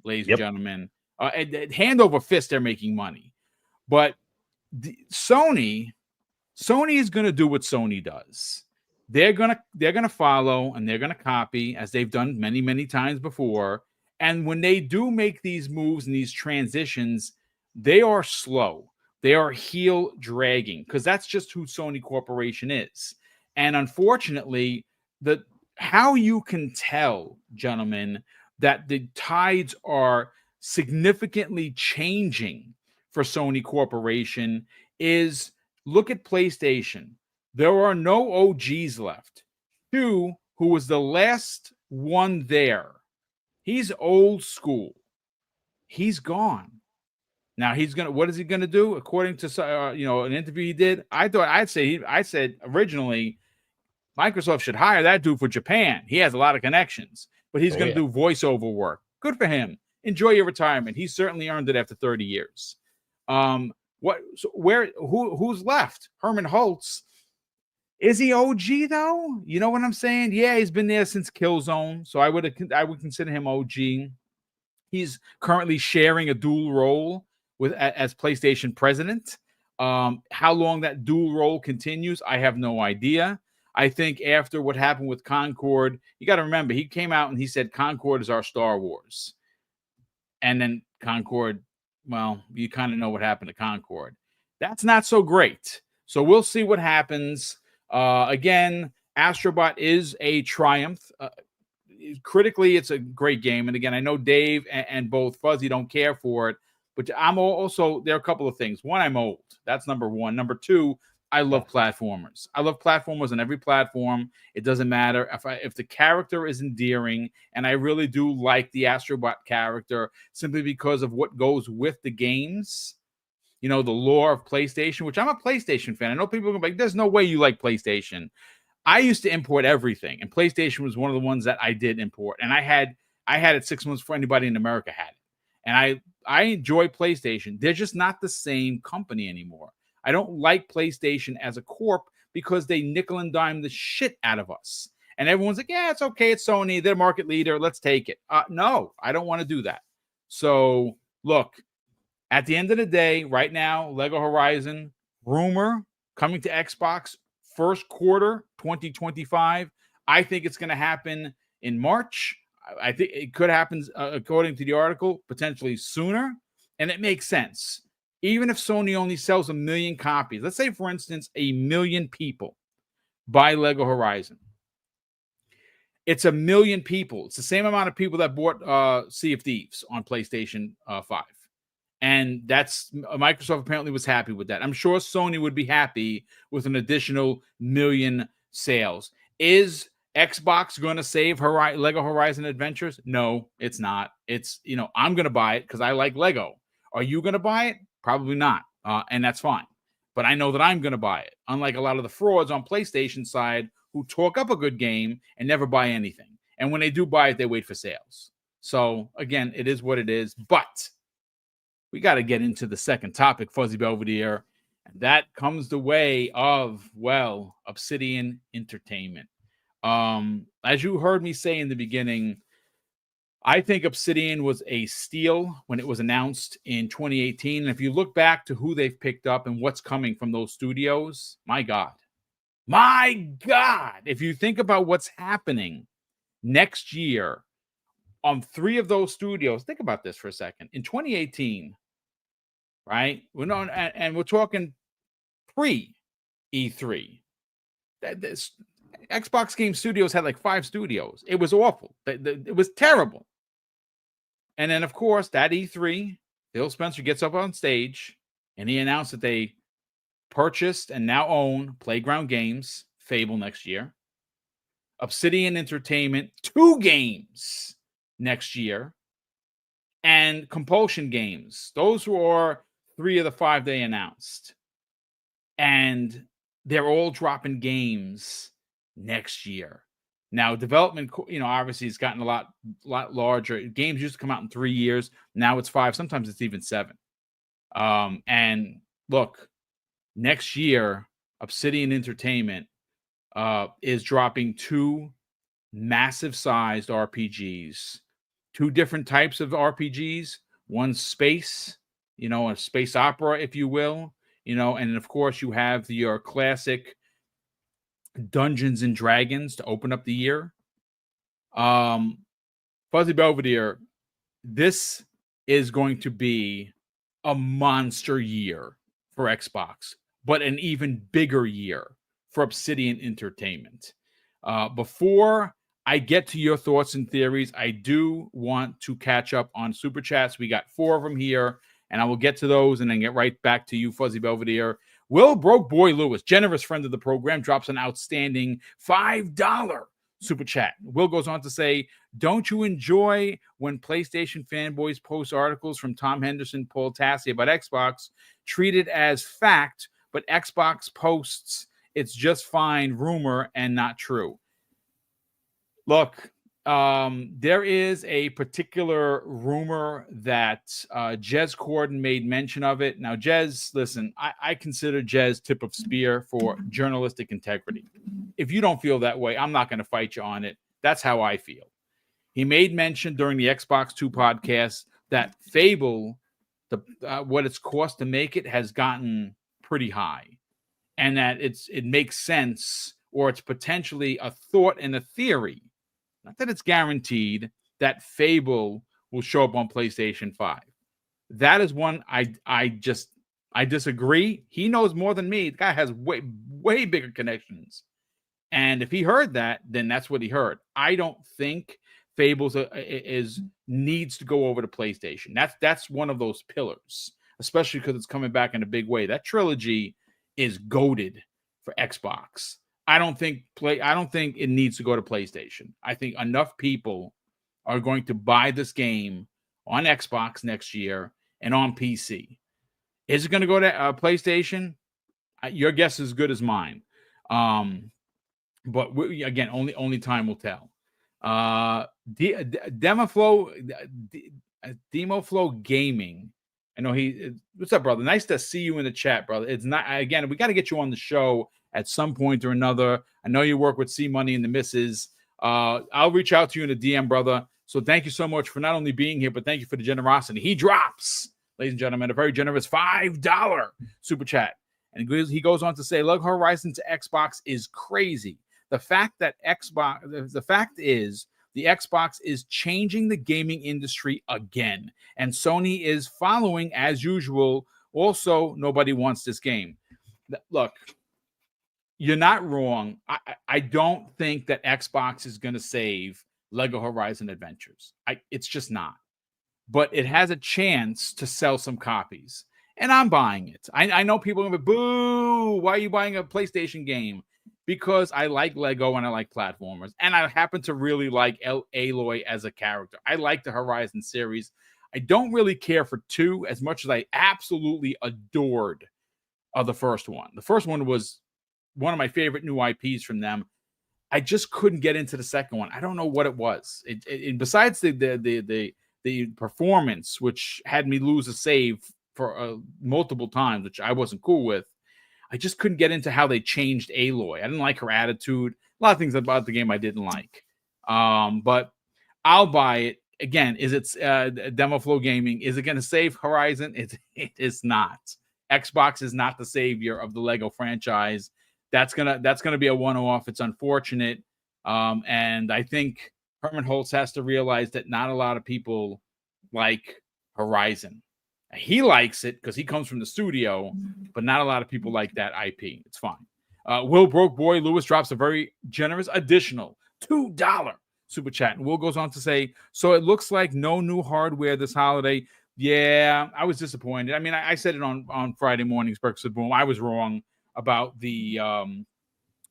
[SPEAKER 1] ladies and gentlemen. Hand over fist, they're making money. But Sony is going to do what Sony does. They're gonna follow and they're gonna copy, as they've done many times before. And when they do make these moves and these transitions, they are slow. They are heel dragging, because that's just who Sony Corporation is. And unfortunately, how you can tell, gentlemen, that the tides are significantly changing for Sony Corporation is look at PlayStation. There are no OGs left. Stu, who was the last one there, he's old school. He's gone. Now what is he gonna do? According to an interview he did, I said originally Microsoft should hire that dude for Japan. He has a lot of connections, but he's gonna do voiceover work. Good for him. Enjoy your retirement. He certainly earned it after 30 years. Who's left? Herman Holtz. Is he OG though? You know what I'm saying? Yeah, he's been there since Killzone, so I would consider him OG. He's currently sharing a dual role as PlayStation president. How long that dual role continues, I have no idea. I think after what happened with Concord, you got to remember, he came out and he said Concord is our Star Wars. And then Concord, well, you kind of know what happened to Concord. That's not so great. So we'll see what happens. Again, Astrobot is a triumph. Critically, it's a great game. And again, I know Dave and both Fuzzy don't care for it, but I'm also, there are a couple of things. One, I'm old. That's number one. Number two, I love platformers. I love platformers on every platform. It doesn't matter if the character is endearing, and I really do like the Astrobot character simply because of what goes with the games. You know, the lore of PlayStation, which I'm a PlayStation fan. I know people are like, there's no way you like PlayStation. I used to import everything, and PlayStation was one of the ones that I did import. And I had it 6 months before anybody in America had it. And I enjoy PlayStation. They're just not the same company anymore. I don't like PlayStation as a corp because they nickel and dime the shit out of us. And everyone's like, yeah, it's okay. It's Sony. They're market leader. Let's take it. No, I don't want to do that. So look, at the end of the day, right now, Lego Horizon, rumor coming to Xbox first quarter 2025. I think it's going to happen in March. I think it could happen, according to the article, potentially sooner. And it makes sense. Even if Sony only sells 1 million copies, let's say, for instance, 1 million people buy Lego Horizon. It's 1 million people. It's the same amount of people that bought Sea of Thieves on PlayStation 5. And that's Microsoft apparently was happy with that. I'm sure Sony would be happy with an additional 1 million sales. Is Xbox going to save Lego Horizon Adventures? No, it's not. It's, I'm going to buy it because I like Lego. Are you going to buy it? Probably not. And that's fine. But I know that I'm going to buy it. Unlike a lot of the frauds on PlayStation side who talk up a good game and never buy anything. And when they do buy it, they wait for sales. So again, it is what it is. But we got to get into the second topic, Fuzzy Belvedere. And that comes the way of, well, Obsidian Entertainment. As you heard me say in the beginning, I think Obsidian was a steal when it was announced in 2018. And if you look back to who they've picked up and what's coming from those studios, my God. If you think about what's happening next year on 3 of those studios, think about this for a second. In 2018, right? And we're talking pre-E3. Xbox Game Studios had like 5 studios. It was awful. It was terrible. And then, of course, that E3, Phil Spencer gets up on stage and he announced that they purchased and now own Playground Games, Fable next year, Obsidian Entertainment, 2 games next year, and Compulsion Games. Those were 3 of the 5 they announced. And they're all dropping games next year. Now, development, obviously it's gotten a lot larger. Games used to come out in 3 years. Now it's 5. Sometimes it's even 7. And look, next year, Obsidian Entertainment is dropping 2 massive-sized RPGs, 2 different types of RPGs. One space, a space opera, if you will, and of course you have your classic Dungeons and Dragons to open up the year. Fuzzy Belvedere, this is going to be a monster year for Xbox, but an even bigger year for Obsidian Entertainment. Before I get to your thoughts and theories, I do want to catch up on Super Chats. We got 4 of them here, and I will get to those and then get right back to you, Fuzzy Belvedere. Will Broke Boy Lewis, generous friend of the program, drops an outstanding $5 Super Chat. Will goes on to say, don't you enjoy when PlayStation fanboys post articles from Tom Henderson, Paul Tassi about Xbox, treated as fact, but Xbox posts it's just fine rumor and not true? Look, there is a particular rumor that Jez Corden made mention of it. Now, Jez, listen, I consider Jez tip of spear for journalistic integrity. If you don't feel that way, I'm not going to fight you on it. That's how I feel. He made mention during the Xbox 2 podcast that Fable, what it's cost to make it, has gotten pretty high, and that it makes sense, or it's potentially a thought and a theory, not that it's guaranteed, that Fable will show up on PlayStation 5. That is one I disagree. He knows more than me. The guy has way bigger connections. And if he heard that, then that's what he heard. I don't think Fables needs to go over to PlayStation. That's one of those pillars, especially because it's coming back in a big way. That trilogy is goated for Xbox. I don't think it needs to go to PlayStation. I think enough people are going to buy this game on Xbox next year and on PC. Is it going to go to PlayStation? Your guess is as good as mine. But again, only time will tell. Demoflow Gaming. I know what's up, brother? Nice to see you in the chat, brother. It's not, again, we got to get you on the show at some point or another. I know you work with C Money and the missus. I'll reach out to you in a DM, brother. So thank you so much for not only being here, but thank you for the generosity. He drops, ladies and gentlemen, a very generous $5 super chat. And he goes on to say, Lug Horizon to Xbox is crazy. The fact is the Xbox is changing the gaming industry again, and Sony is following as usual. Also, nobody wants this game. Look, you're not wrong. I don't think that Xbox is going to save Lego Horizon Adventures. It's just not. But it has a chance to sell some copies, and I'm buying it. I know people are going to be, boo, why are you buying a PlayStation game? Because I like Lego and I like platformers. And I happen to really like Aloy as a character. I like the Horizon series. I don't really care for 2 as much as I absolutely adored the first one. The first one was one of my favorite new IPs from them. I just couldn't get into the second one. I don't know what it was. Besides the performance, which had me lose a save for multiple times, which I wasn't cool with, I just couldn't get into how they changed Aloy. I didn't like her attitude. A lot of things about the game I didn't like. But I'll buy it. Again, is it Demoflow Gaming? Is it going to save Horizon? It is not. Xbox is not the savior of the Lego franchise. That's gonna be a one-off. It's unfortunate. And I think Herman Holtz has to realize that not a lot of people like Horizon. He likes it because he comes from the studio, but not a lot of people like that IP. It's fine. Will Broke Boy Lewis drops a very generous additional $2 super chat. And Will goes on to say, so it looks like no new hardware this holiday. Yeah, I was disappointed. I mean, I said it on Friday morning's Breakfast with Boom. I was wrong about the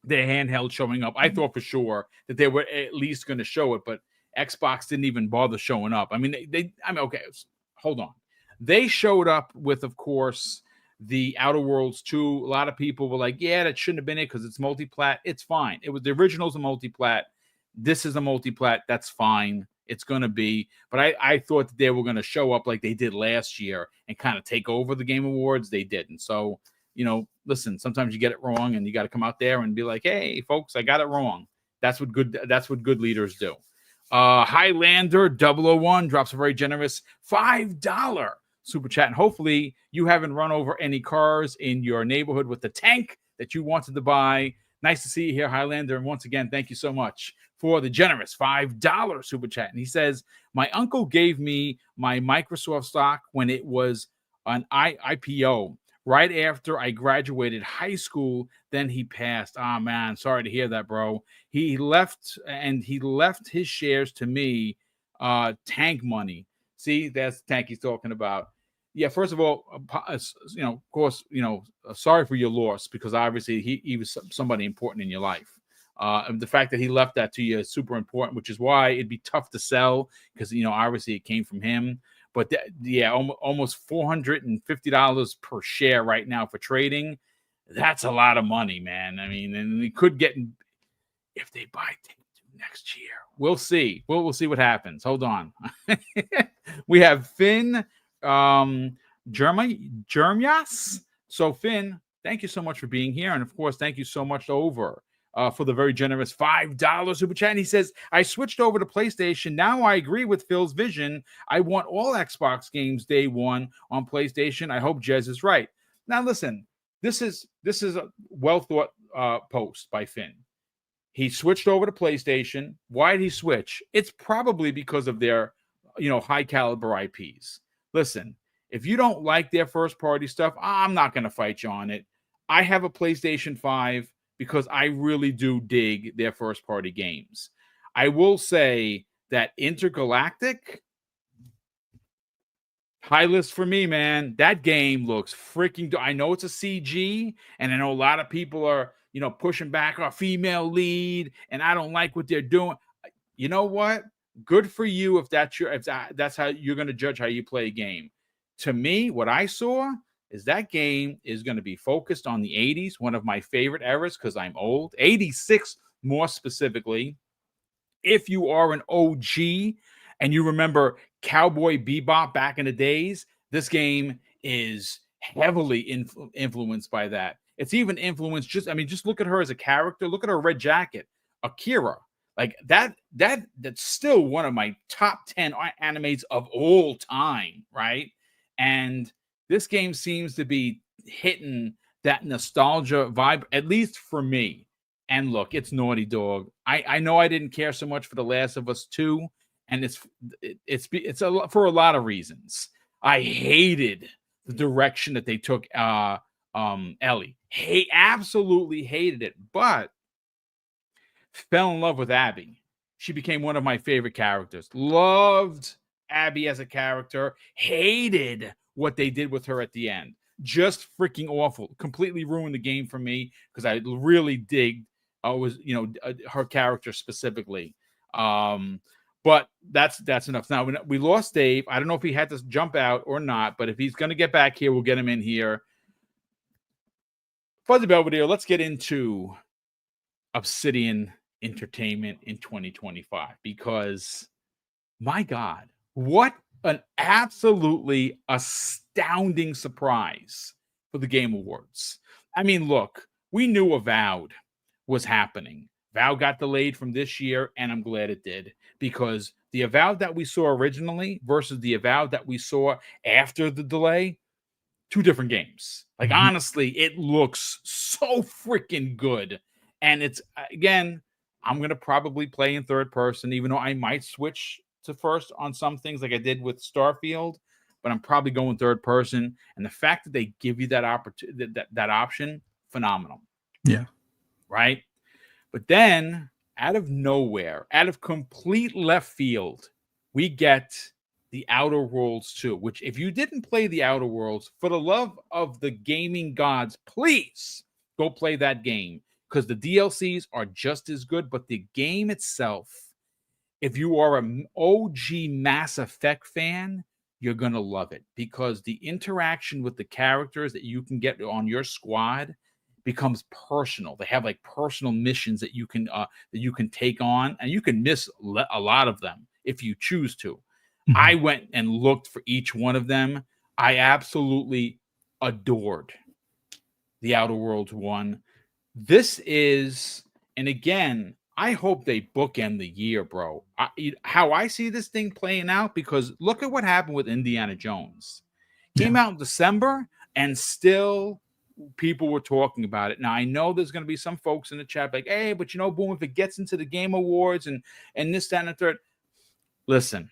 [SPEAKER 1] handheld showing up. I thought for sure that they were at least going to show it, but Xbox didn't even bother showing up. I mean, okay, hold on. They showed up with, of course, the Outer Worlds 2. A lot of people were like, yeah, that shouldn't have been it because it's multi-plat. It's fine. It was the original's a multi-plat. This is a multi-plat. That's fine. It's going to be. But I thought that they were going to show up like they did last year and kind of take over the Game Awards. They didn't. So, listen, sometimes you get it wrong and you got to come out there and be like, hey, folks, I got it wrong. That's what good leaders do. Highlander 001 drops a very generous $5 super chat. And hopefully you haven't run over any cars in your neighborhood with the tank that you wanted to buy. Nice to see you here, Highlander. And once again, thank you so much for the generous $5 super chat. And he says, my uncle gave me my Microsoft stock when it was an IPO right after I graduated high school. Then he passed. Ah, man, sorry to hear that, bro. He left his shares to me, tank money. See, that's the tank he's talking about. Yeah, first of all, of course, sorry for your loss, because obviously he was somebody important in your life. The fact that he left that to you is super important, which is why it'd be tough to sell, because obviously it came from him. But almost $450 per share right now for trading. That's a lot of money, man. I mean, and we could get, if they buy Take-Two next year. We'll see. We'll see what happens. Hold on. We have Finn Jermias. So Finn, thank you so much for being here. And of course, thank you so much for the very generous $5 super chat. And he says, I switched over to PlayStation. Now I agree with Phil's vision. I want all Xbox games day one on PlayStation. I hope Jez is right. Now listen, this is a well thought post by Finn. He switched over to PlayStation. Why did he switch? It's probably because of their high caliber IPs. Listen, if you don't like their first party stuff, I'm not going to fight you on it. I have a PlayStation 5 because I really do dig their first party games. I will say that Intergalactic, high list for me, man. That game looks freaking. I know it's a CG, and I know a lot of people are pushing back our female lead, and I don't like what they're doing. You know what? Good for you if that's how you're going to judge how you play a game. To me, what I saw is that game is going to be focused on the 80s, one of my favorite eras because I'm old, 86 more specifically. If you are an OG and you remember Cowboy Bebop back in the days, this game is heavily influenced by that. It's even influenced just look at her as a character. Look at her red jacket, Akira. Like that's still one of my top 10 animes of all time, right? And this game seems to be hitting that nostalgia vibe, at least for me. And look, it's Naughty Dog. I know I didn't care so much for The Last of Us 2, and it's for a lot of reasons. I hated the direction that they took Ellie. Absolutely hated it, but fell in love with Abby. She became one of my favorite characters. Loved Abby as a character. Hated what they did with her at the end. Just freaking awful. Completely ruined the game for me because I really digged her character specifically. But that's enough. Now we lost Dave. I don't know if he had to jump out or not, but if he's going to get back here, we'll get him in here. Fuzzy Belvedere, let's get into Obsidian Entertainment in 2025, because my God, what an absolutely astounding surprise for the Game Awards. I mean, look, we knew Avowed was happening. Avowed got delayed from this year, and I'm glad it did, because the Avowed that we saw originally versus the Avowed that we saw after the delay, two different games. Like, honestly, it looks so freaking good. And it's, again, I'm going to probably play in third person, even though I might switch to first on some things like I did with Starfield, but I'm probably going third person. And the fact that they give you that opportunity, that option, phenomenal.
[SPEAKER 2] Yeah.
[SPEAKER 1] right? But then, out of nowhere, out of complete left field, we get the Outer Worlds 2, which if you didn't play the Outer Worlds, for the love of the gaming gods, please go play that game, because the DLCs are just as good, but the game itself, if you are an OG Mass Effect fan, you're going to love it, because the interaction with the characters that you can get on your squad becomes personal. They have like personal missions that you can take on, and you can miss a lot of them if you choose to.
[SPEAKER 2] Mhm.
[SPEAKER 1] I went and looked for each one of them. I absolutely adored the Outer Worlds 1. This is, and again, I hope they bookend the year, bro. How I see this thing playing out, because look at what happened with Indiana Jones. Came out in December, and still people were talking about it. Now, I know there's going to be some folks in the chat like, hey, but Boom, if it gets into the Game Awards and this, that, and the third, listen,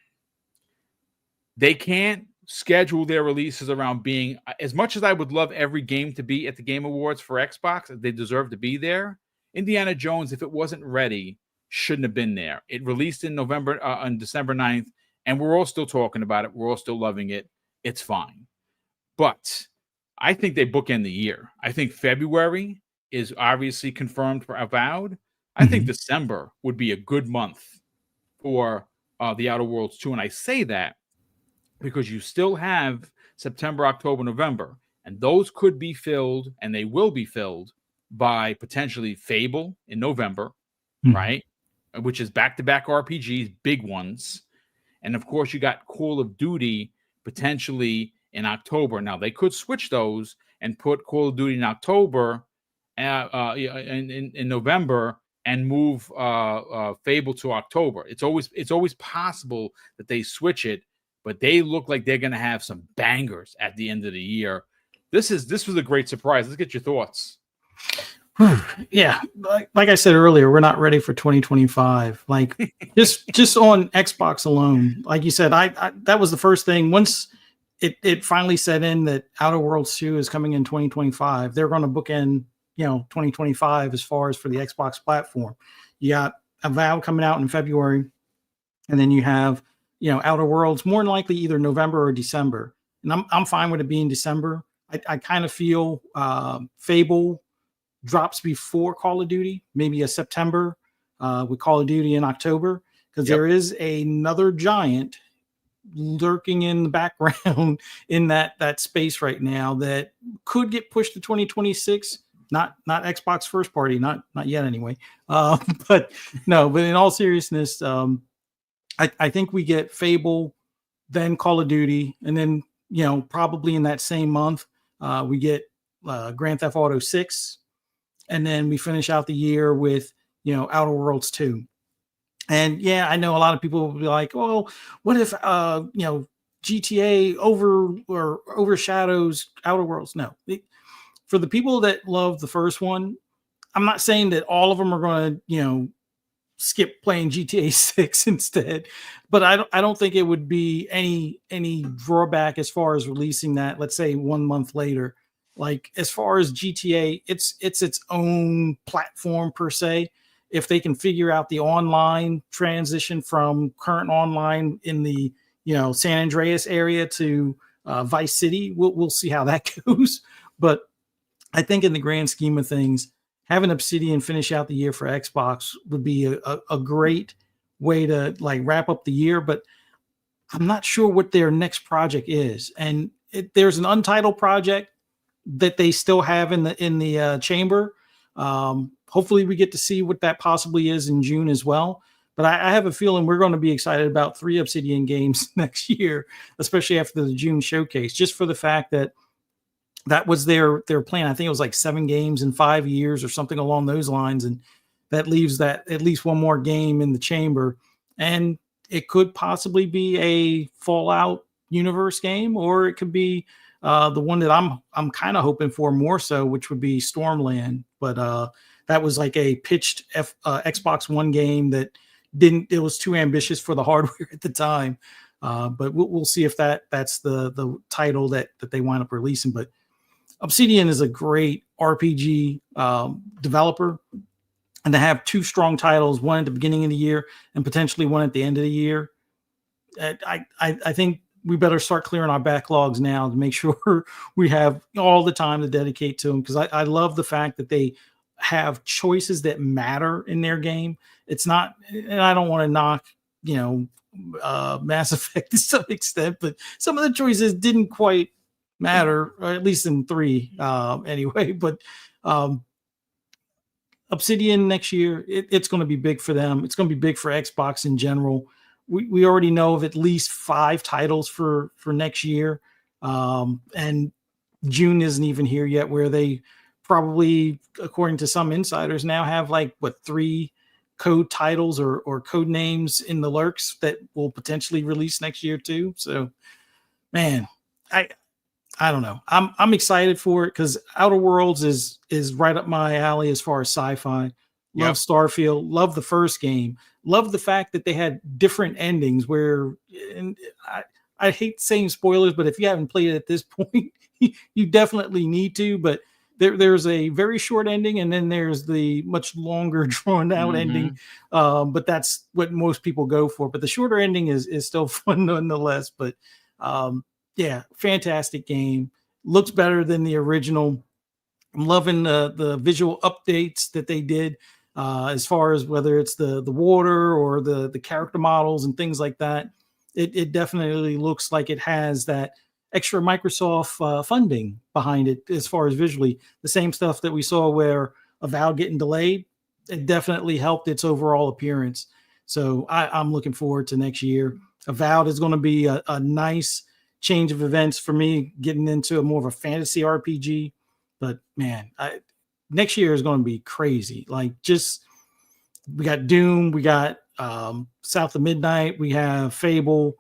[SPEAKER 1] they can't schedule their releases around being, as much as I would love every game to be at the Game Awards for Xbox, they deserve to be there. Indiana Jones, if it wasn't ready, shouldn't have been there. It released in on December 9th, and we're all still talking about it. We're all still loving it. It's fine. But I think they bookend the year. I think February is obviously confirmed for Avowed. I think December would be a good month for the Outer Worlds 2. And I say that because you still have September, October, November, and those could be filled, and they will be filled by potentially Fable in November, right? Which is back-to-back RPGs, big ones. And of course, you got Call of Duty potentially in October. Now, they could switch those and put Call of Duty in October, in November, and move Fable to October. It's always possible that they switch it, but they look like they're going to have some bangers at the end of the year. This was a great surprise. Let's get your thoughts.
[SPEAKER 2] Yeah, like I said earlier, we're not ready for 2025. Like just on Xbox alone, like you said, I that was the first thing. Once it finally set in that Outer Worlds 2 is coming in 2025, they're going to bookend 2025 as far as for the Xbox platform. You got Avowed coming out in February, and then you have Outer Worlds more than likely either November or December. And I'm fine with it being December. I kind of feel Fable drops before Call of Duty, maybe a September with Call of Duty in October, because there is another giant lurking in the background in that space right now that could get pushed to 2026. Not Xbox first party, not yet anyway. But in all seriousness, I think we get Fable, then Call of Duty, and then probably in that same month we get Grand Theft Auto 6. And then we finish out the year with, Outer Worlds 2. And yeah, I know a lot of people will be like, well, what if, GTA overshadows Outer Worlds? No. For the people that love the first one, I'm not saying that all of them are going to, skip playing GTA 6 instead, but I don't think it would be any drawback as far as releasing that, let's say 1 month later. Like as far as GTA, it's its own platform per se. If they can figure out the online transition from current online in the San Andreas area to Vice City, we'll see how that goes. But I think in the grand scheme of things, having Obsidian finish out the year for Xbox would be a great way to like wrap up the year. But I'm not sure what their next project is, and there's an untitled project that they still have in the chamber. Hopefully we get to see what that possibly is in June as well. But I have a feeling we're going to be excited about 3 Obsidian games next year, especially after the June showcase, just for the fact that was their plan. I think it was like 7 games in 5 years or something along those lines. And that leaves that at least one more game in the chamber. And it could possibly be a Fallout universe game, or it could be the one that I'm kind of hoping for more so, which would be Stormland. But that was like a pitched Xbox One game that it was too ambitious for the hardware at the time. But we'll see if that's the title that they wind up releasing. But Obsidian is a great RPG developer. and to have two strong titles, one at the beginning of the year and potentially one at the end of the year, I think we better start clearing our backlogs now to make sure we have all the time to dedicate to them. Because I love the fact that they have choices that matter in their game. It's not, and I don't want to knock, Mass Effect to some extent, but some of the choices didn't quite matter, or at least in 3 anyway. But Obsidian next year, it's going to be big for them. It's going to be big for Xbox in general. We already know of at least 5 titles for next year. And June isn't even here yet, where they probably, according to some insiders, now have 3 code titles or code names in the lurks that will potentially release next year too. So, man, I don't know. I'm excited for it because Outer Worlds is right up my alley as far as sci-fi. Love Starfield. Love the first game. Love the fact that they had different endings where, and I hate saying spoilers, but if you haven't played it at this point, you definitely need to. But there's a very short ending, and then there's the much longer, drawn out ending. But that's what most people go for. But the shorter ending is still fun nonetheless. But yeah, fantastic game. Looks better than the original. I'm loving the visual updates that they did, as far as whether it's the water or the character models and things like that. It definitely looks like it has that extra Microsoft funding behind it as far as visually. The same stuff that we saw where Avowed getting delayed, it definitely helped its overall appearance. So I'm looking forward to next year. Avowed is going to be a nice change of events for me, getting into more of a fantasy RPG. But man, next year is going to be crazy. We got Doom, we got South of Midnight, we have Fable.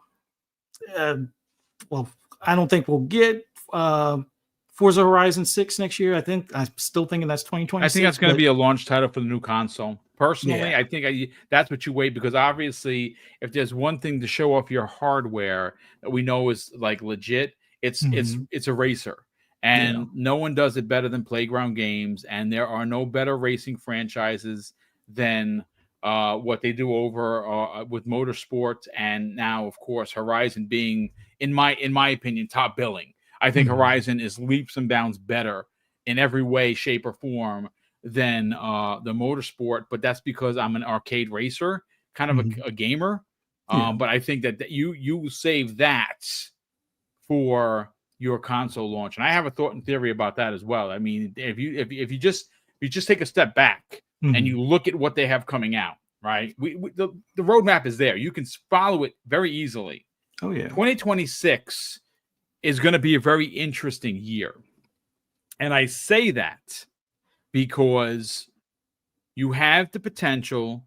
[SPEAKER 2] Well, I don't think we'll get Forza Horizon 6 next year. I'm still thinking that's 2026.
[SPEAKER 1] I think that's going to be a launch title for the new console. Personally, I think that's what you wait, because obviously, if there's one thing to show off your hardware that we know is legit, it's a racer, and no one does it better than Playground Games, and there are no better racing franchises than what they do over with motorsports, and now, of course, Horizon being, in my opinion, top billing. I think Horizon is leaps and bounds better in every way, shape, or form than the motorsport, but that's because I'm an arcade racer, kind of a gamer. But I think that you save that for your console launch, and I have a thought and theory about that as well. I mean, if you just take a step back and you look at what they have coming out, right? The roadmap is there. You can follow it very easily.
[SPEAKER 2] Oh yeah,
[SPEAKER 1] 2026 is going to be a very interesting year, and I say that because you have the potential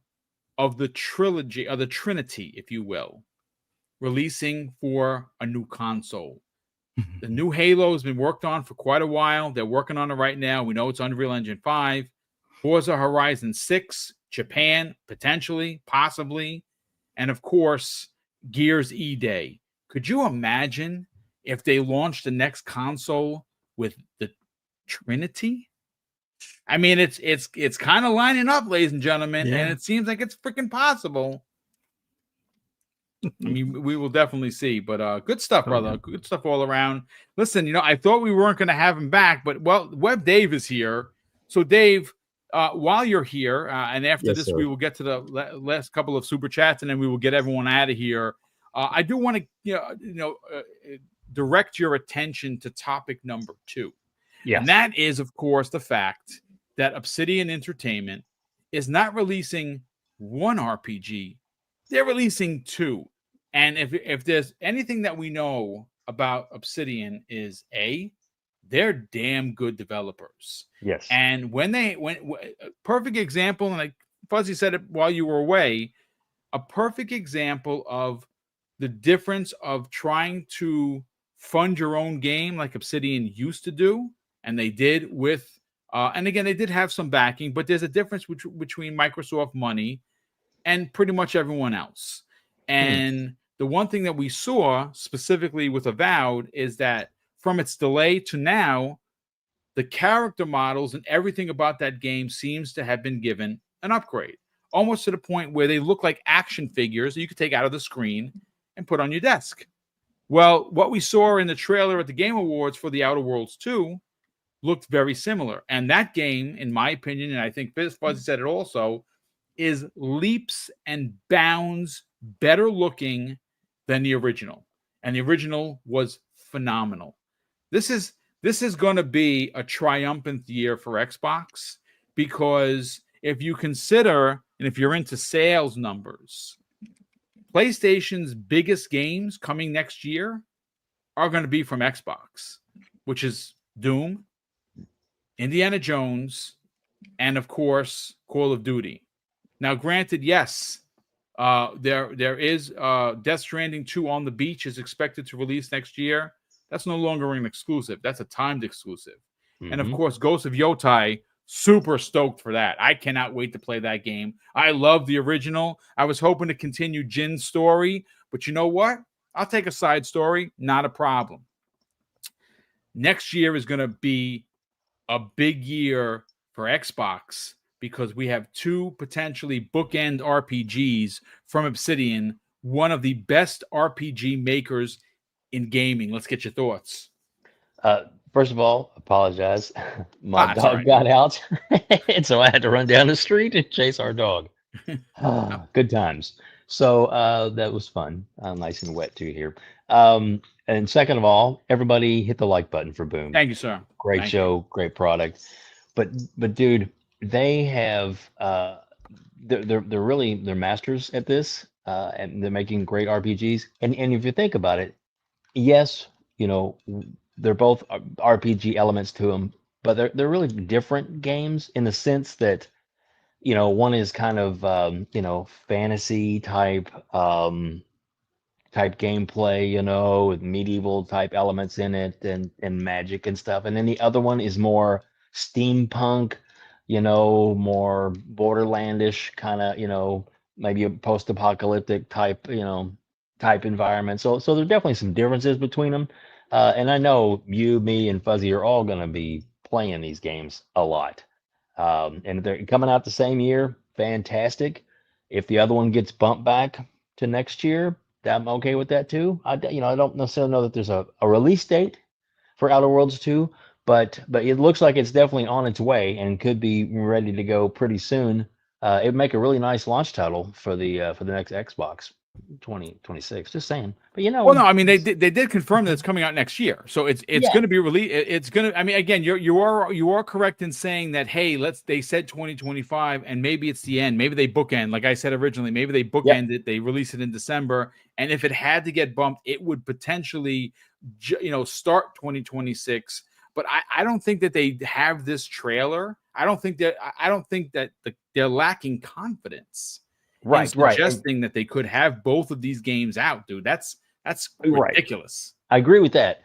[SPEAKER 1] of the trilogy, or the Trinity, if you will, releasing for a new console. The new Halo has been worked on for quite a while. They're working on it right now. We know it's Unreal Engine 5. Forza Horizon 6, Japan, potentially, possibly. And of course, Gears E-Day. Could you imagine if they launched the next console with the Trinity? I mean, it's kind of lining up, ladies and gentlemen, and it seems like it's freaking possible. I mean, we will definitely see, but good stuff, brother. Good stuff all around. Listen, I thought we weren't going to have him back, but Web Dave is here. So, Dave, while you're here, and after this, we will get to the last couple of super chats, and then we will get everyone out of here. I do want to, direct your attention to topic number 2. Yes. And that is, of course, the fact that Obsidian Entertainment is not releasing one RPG. They're releasing 2. And if there's anything that we know about Obsidian is they're damn good developers.
[SPEAKER 3] Yes.
[SPEAKER 1] And when perfect example, and like Fuzzy said it while you were away, a perfect example of the difference of trying to fund your own game like Obsidian used to do, and they did with, and again, they did have some backing, but there's a difference between Microsoft money and pretty much everyone else. And the one thing that we saw specifically with Avowed is that from its delay to now, the character models and everything about that game seems to have been given an upgrade, almost to the point where they look like action figures that you could take out of the screen and put on your desk. Well, what we saw in the trailer at the Game Awards for The Outer Worlds 2 looked very similar. And that game, in my opinion, and I think Fuzzy said it also, is leaps and bounds better looking than the original. And the original was phenomenal. This is going to be a triumphant year for Xbox, because if you consider, and if you're into sales numbers, PlayStation's biggest games coming next year are going to be from Xbox, which is Doom, Indiana Jones, and of course, Call of Duty. Now, granted, yes, there is Death Stranding 2 on the Beach is expected to release next year. That's no longer an exclusive. That's a timed exclusive. And of course, Ghost of Yotai, super stoked for that. I cannot wait to play that game. I love the original. I was hoping to continue Jin's story, but you know what? I'll take a side story. Not a problem. Next year is going to be a big year for Xbox, because we have two potentially bookend RPGs from Obsidian, one of the best RPG makers in gaming. Let's get your thoughts.
[SPEAKER 3] First of all, apologize. My dog got out, and so I had to run down the street and chase our dog. Good times. So that was fun. Nice and wet too here. And second of all, everybody hit the like button for Boom.
[SPEAKER 1] Thank you, sir.
[SPEAKER 3] Great show, great product. But dude, they have they're really masters at this, and they're making great RPGs. And if you think about it, yes, they're both RPG elements to them, but they're really different games in the sense that one is kind of fantasy type gameplay, with medieval type elements in it and magic and stuff, and then the other one is more steampunk, more borderlandish kind of, maybe a post-apocalyptic type environment. So there are definitely some differences between them. And I know you, me, and Fuzzy are all going to be playing these games a lot. And they're coming out the same year. Fantastic. If the other one gets bumped back to next year, I'm okay with that too. I don't necessarily know that there's a release date for Outer Worlds 2, but it looks like it's definitely on its way and could be ready to go pretty soon. It'd make a really nice launch title for the next Xbox 2026. Just saying. But
[SPEAKER 1] well, no, I mean they did confirm that it's coming out next year, so it's going to be released. It's going to. I mean, again, you are correct in saying that. Hey, they said 2025, and maybe it's the end. Maybe they bookend, like I said originally. Maybe they bookend it. They release it in December, and if it had to get bumped, it would potentially, start 2026. But I don't think that they have this trailer. I don't think that they're lacking confidence. Right. Suggesting that they could have both of these games out, dude. That's ridiculous.
[SPEAKER 3] I agree with that.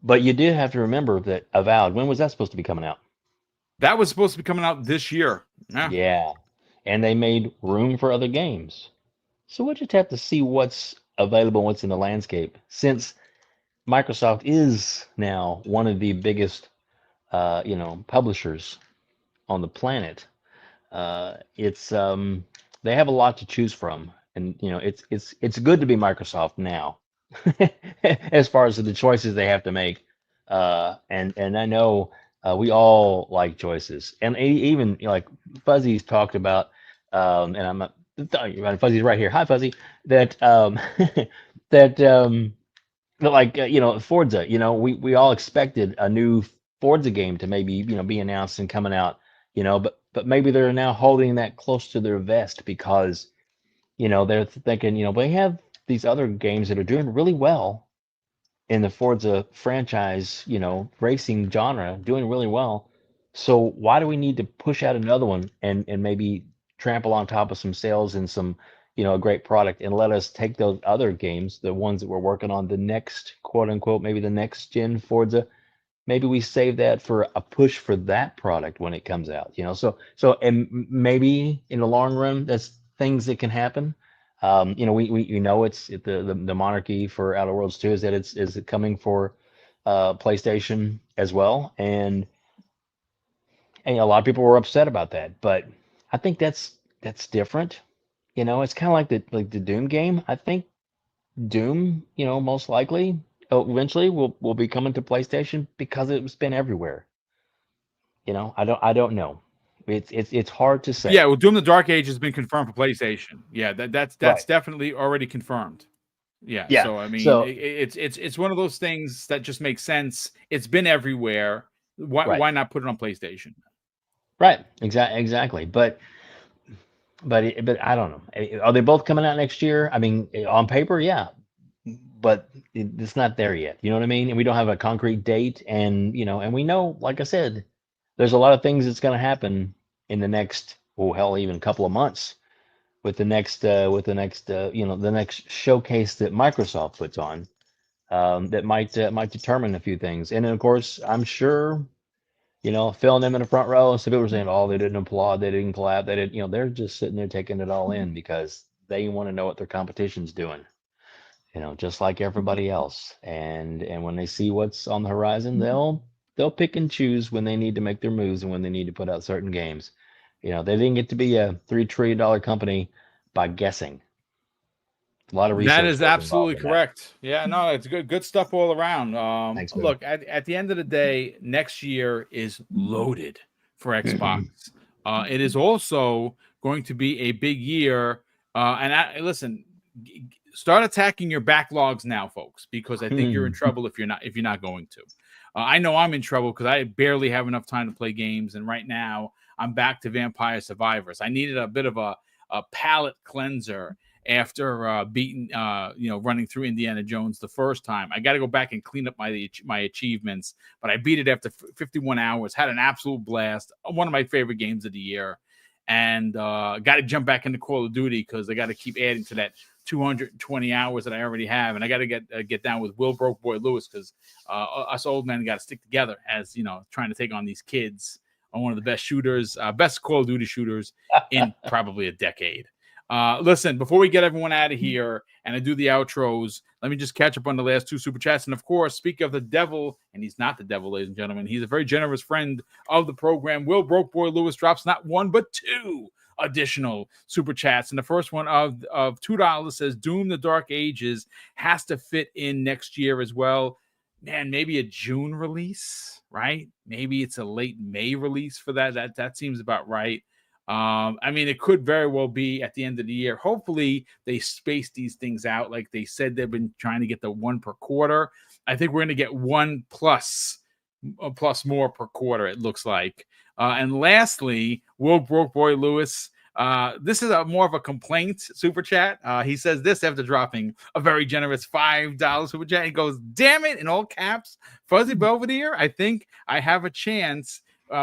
[SPEAKER 3] But you do have to remember that Avowed, when was that supposed to be coming out?
[SPEAKER 1] That was supposed to be coming out this year.
[SPEAKER 3] Yeah. And they made room for other games. So we'll just have to see what's available, what's in the landscape. Since Microsoft is now one of the biggest publishers on the planet, they have a lot to choose from, and it's good to be Microsoft now, as far as the choices they have to make. And I know we all like choices, and even like Fuzzy's talked about, and I'm not. Fuzzy's right here. Hi, Fuzzy. That Forza. We all expected a new Forza game to maybe be announced and coming out. But maybe they're now holding that close to their vest because, they're thinking, they have these other games that are doing really well in the Forza franchise, racing genre, doing really well. So why do we need to push out another one and maybe trample on top of some sales and some, a great product, and let us take those other games, the ones that we're working on, the next quote unquote, maybe the next gen Forza, maybe we save that for a push for that product when it comes out, and maybe in the long run, that's things that can happen. We know it's the monarchy for Outer Worlds 2 is that is it coming for PlayStation as well, and a lot of people were upset about that, but I think that's that's different. It's kind of like the Doom game. I think Doom, most likely eventually will be coming to PlayStation because it's been everywhere. I don't know. It's hard to
[SPEAKER 1] Yeah,
[SPEAKER 3] say.
[SPEAKER 1] well, Doom: The Dark Age has been confirmed for PlayStation. Yeah, that's
[SPEAKER 3] Right.
[SPEAKER 1] definitely already confirmed. Yeah,
[SPEAKER 3] Yeah.
[SPEAKER 1] so I mean,
[SPEAKER 3] So
[SPEAKER 1] it's one of those things that just makes sense. It's been everywhere. Why
[SPEAKER 3] right.
[SPEAKER 1] why not put it on PlayStation?
[SPEAKER 3] Right. Exactly. But I don't know. Are they both coming out next year? I mean, on paper, yeah, but it's not there yet. You know what I mean? And we don't have a concrete date, and we know, like I said, there's a lot of things that's going to happen in the next, oh hell, even couple of months with the next showcase that Microsoft puts on, that might determine a few things. And then, of course, I'm sure, filling them in the front row. So people were saying, "Oh, they didn't applaud, they didn't clap, they didn't." They're just sitting there taking it all in because they want to know what their competition's doing. Just like everybody else. And when they see what's on the horizon, they'll pick and choose when they need to make their moves and when they need to put out certain games. They didn't get to be a $3 trillion company by guessing. A lot of
[SPEAKER 1] That
[SPEAKER 3] research
[SPEAKER 1] is
[SPEAKER 3] was involved
[SPEAKER 1] absolutely
[SPEAKER 3] in that.
[SPEAKER 1] correct. Yeah, no, it's good stuff all around.
[SPEAKER 3] Thanks, Boom.
[SPEAKER 1] Look, at the end of the day, next year is loaded for Xbox. It is also going to be a big year. Listen, start attacking your backlogs now, folks, because I think you're in trouble if you're not going to. I know I'm in trouble because I barely have enough time to play games, and right now I'm back to Vampire Survivors. I needed a bit of a palate cleanser after beating, running through Indiana Jones the first time. I got to go back and clean up my achievements, but I beat it after 51 hours, had an absolute blast. One of my favorite games of the year. And got to jump back into Call of Duty because I got to keep adding to that 220 hours that I already have. And I got to get down with Will Broke Boy Lewis because us old men got to stick together as, trying to take on these kids on one of the best shooters, best Call of Duty shooters in probably a decade. Listen, before we get everyone out of here and I do the outros, let me just catch up on the last two super chats. And of course, speak of the devil, and he's not the devil, ladies and gentlemen. He's a very generous friend of the program. Will Broke Boy Lewis drops not one, but two additional super chats. And the first one of $2 says Doom: The Dark Ages has to fit in next year as well. Man, maybe a June release, right? Maybe it's a late May release for that. That seems about right. I mean, it could very well be at the end of the year. Hopefully, they space these things out like they said they've been trying to get the one per quarter. I think we're going to get one plus more per quarter, it looks like. And lastly, Will Broke Boy Lewis. This is more of a complaint super chat. He says this after dropping a very generous $5 super chat. He goes, "Damn it," in all caps, Fuzzy Belvedere, I think I have a chance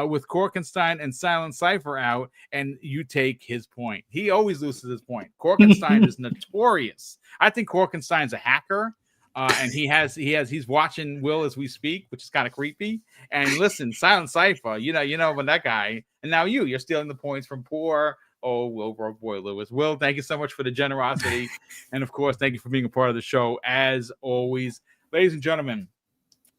[SPEAKER 1] with Korkenstein and Silent Cypher out, and you take his point. He always loses his point. Korkenstein is notorious. I think Korkenstein's a hacker. And he's watching Will as we speak, which is kind of creepy. And listen, Silent Cypher, when that guy, and now you're stealing the points from poor Will Broke Boy Lewis. Will, thank you so much for the generosity. And of course, thank you for being a part of the show as always. Ladies and gentlemen,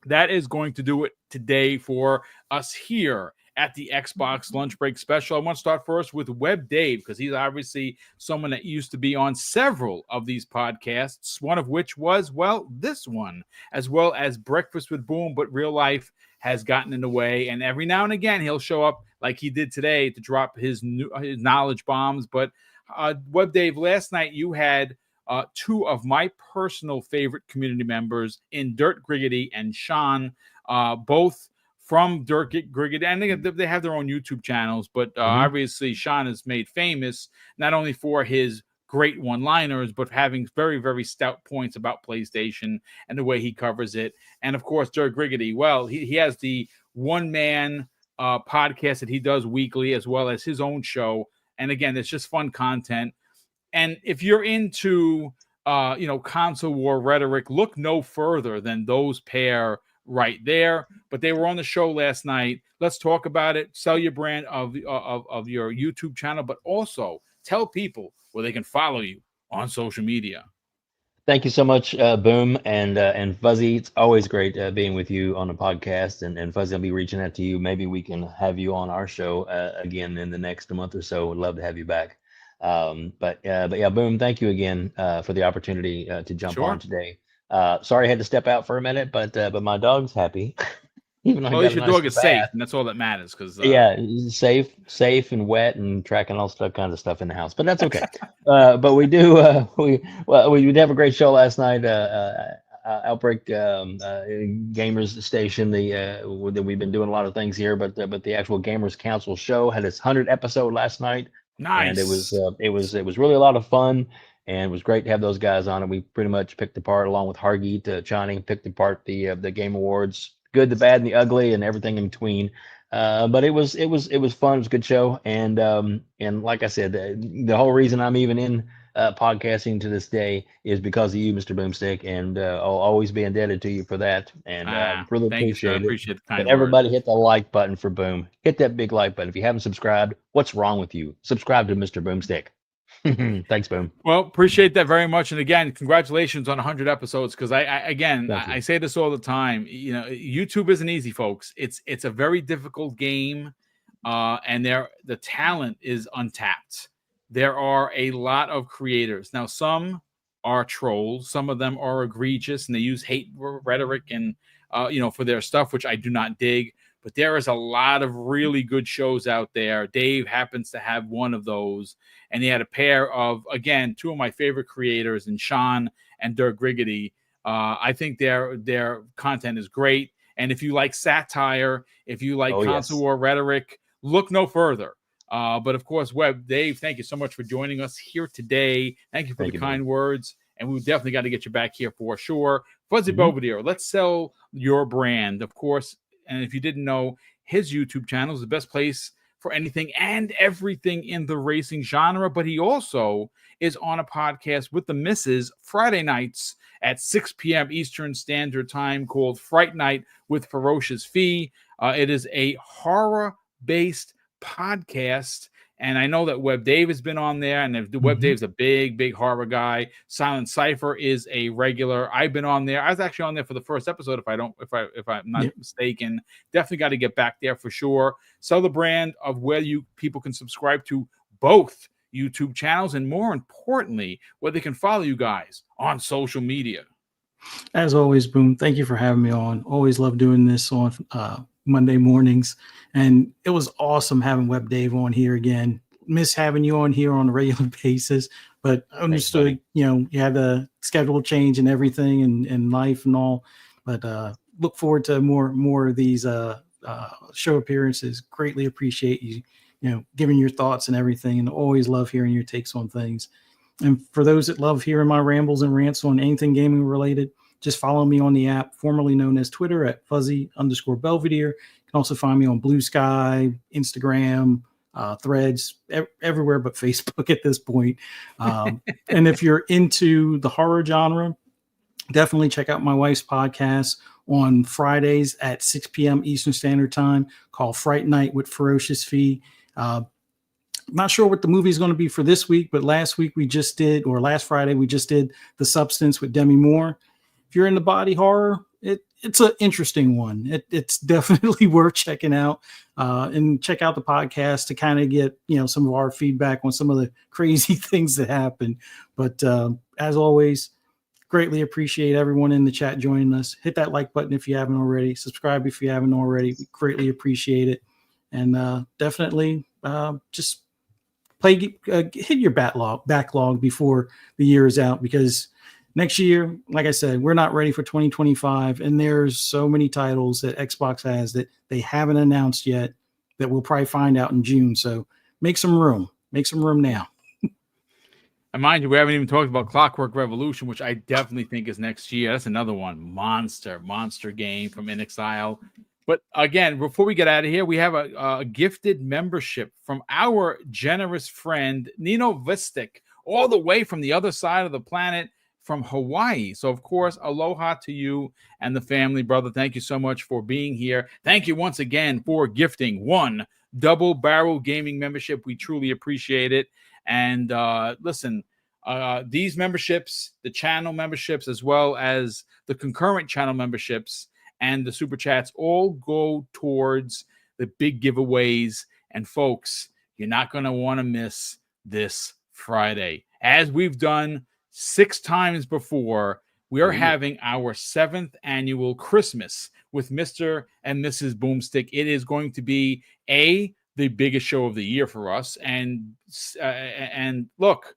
[SPEAKER 1] that is going to do it today for us here at the Xbox Lunch Break Special. I want to start first with Web Dave because he's obviously someone that used to be on several of these podcasts, one of which was, well, this one, as well as Breakfast with Boom, but real life has gotten in the way. And every now and again, he'll show up like he did today to drop his knowledge bombs. But Web Dave, last night you had two of my personal favorite community members in Dirt Griggity and Sean, both from Dirt Griggity. And they have their own YouTube channels, but obviously Sean is made famous not only for his great one-liners, but having very, very stout points about PlayStation and the way he covers it. And of course, Dirt Griggity, well, he has the one-man podcast that he does weekly, as well as his own show. And again, it's just fun content. And if you're into, console war rhetoric, look no further than those pair right there. But they were on the show last night. Let's talk about it. Sell your brand of your YouTube channel, but also tell people where they can follow you on social media.
[SPEAKER 3] Thank you so much, Boom and Fuzzy. It's always great being with you on the podcast. And Fuzzy, I'll be reaching out to you. Maybe we can have you on our show again in the next month or so. Would love to have you back. But yeah, Boom, thank you again for the opportunity to jump
[SPEAKER 1] Sure.
[SPEAKER 3] on today. Sorry I had to step out for a minute, but my dog's happy. Even though I
[SPEAKER 1] Well, at
[SPEAKER 3] got
[SPEAKER 1] least
[SPEAKER 3] a
[SPEAKER 1] your
[SPEAKER 3] nice
[SPEAKER 1] dog is safe,
[SPEAKER 3] bath.
[SPEAKER 1] and that's all that matters. Because
[SPEAKER 3] Yeah, safe and wet and tracking all stuff kinds of stuff in the house, but that's okay. But we do we did have a great show last night. Outbreak Gamers Station. That we've been doing a lot of things here, but the actual Gamers Council show had its 100th episode last night, and
[SPEAKER 1] nice.
[SPEAKER 3] it was really a lot of fun, and it was great to have those guys on it. We pretty much picked apart, along with Hargeet, Chani, picked apart the Game Awards, good, the bad, and the ugly, and everything in between. But it was fun. It was a good show, and like I said, the whole reason I'm even in podcasting to this day is because of you, Mr. Boomstick, and I'll always be indebted to you for that, and really
[SPEAKER 1] Thank you, sir. I
[SPEAKER 3] appreciate it.
[SPEAKER 1] appreciate the
[SPEAKER 3] But
[SPEAKER 1] kind words.
[SPEAKER 3] everybody hit the like button for Boom. Hit that big like button. If you haven't subscribed, what's wrong with you? Subscribe to Mr. Boomstick. Thanks, Boom.
[SPEAKER 1] Well, appreciate that very much. And again, congratulations on 100 episodes. Because
[SPEAKER 3] Thank you.
[SPEAKER 1] I say this all the time. You know, YouTube isn't easy, folks. It's a very difficult game, and the talent is untapped. There are a lot of creators now. Some are trolls. Some of them are egregious, and they use hate rhetoric and for their stuff, which I do not dig. But there is a lot of really good shows out there. Dave happens to have one of those. And he had a pair of, again, two of my favorite creators, in Sean and Dirk Griggity. I think their content is great. And if you like satire, if you like console war rhetoric, look no further. But of course, Dave, thank you so much for joining us here today. Thank you for the kind words. And we've definitely got to get you back here for sure. Fuzzy Belvedere, let's sell your brand, of course. And if you didn't know, his YouTube channel is the best place for anything and everything in the racing genre. But he also is on a podcast with the missus Friday nights at 6 p.m. Eastern Standard Time called Fright Night with Ferocious Fee. It is a horror-based podcast. And I know that Web Dave has been on there, and Web Dave's a big horror guy. Silent Cypher is a regular. I've been on there. I was actually on there for the first episode, if I'm not mistaken. Definitely got to get back there for sure. Sell the brand of where people can subscribe to both YouTube channels, and more importantly, where they can follow you guys on social media.
[SPEAKER 2] As always, Boom, thank you for having me on. Always love doing this on Monday mornings, and it was awesome having Web Dave on here again. Miss having you on here on a regular basis, but I understood, you had the schedule change and everything, and life and all. But look forward to more of these show appearances. Greatly appreciate you, giving your thoughts and everything, and always love hearing your takes on things. And for those that love hearing my rambles and rants on anything gaming related, just follow me on the app, formerly known as Twitter, at Fuzzy_Belvedere. You can also find me on Blue Sky, Instagram, Threads, everywhere but Facebook at this point. And if you're into the horror genre, definitely check out my wife's podcast on Fridays at 6 p.m. Eastern Standard Time called Fright Night with Ferocious Fee. Not sure what the movie is going to be for this week, but last Friday we just did The Substance with Demi Moore. If you're into body horror, it's an interesting one. It's definitely worth checking out, and check out the podcast to kind of get some of our feedback on some of the crazy things that happen. But as always, greatly appreciate everyone in the chat joining us. Hit that like button if you haven't already. Subscribe if you haven't already. We greatly appreciate it, and definitely just hit your backlog before the year is out, because next year, like I said, we're not ready for 2025, and there's so many titles that Xbox has that they haven't announced yet that we'll probably find out in June. So make some room now.
[SPEAKER 1] And mind you, we haven't even talked about Clockwork Revolution, which I definitely think is next year. That's another one, monster game from InXile. But again, before we get out of here, we have a gifted membership from our generous friend, Nino Vistic, all the way from the other side of the planet, from Hawaii. So, of course, aloha to you and the family, brother. Thank you so much for being here. Thank you once again for gifting one Double Barrel Gaming membership. We truly appreciate it. And listen, these memberships, the channel memberships, as well as the concurrent channel memberships and the super chats, all go towards the big giveaways. And folks, you're not going to want to miss this Friday. As we've done 6 times before, we are
[SPEAKER 3] Ooh.
[SPEAKER 1] having our 7th annual Christmas with Mr. and Mrs. Boomstick. It is going to be the biggest show of the year for us. And look,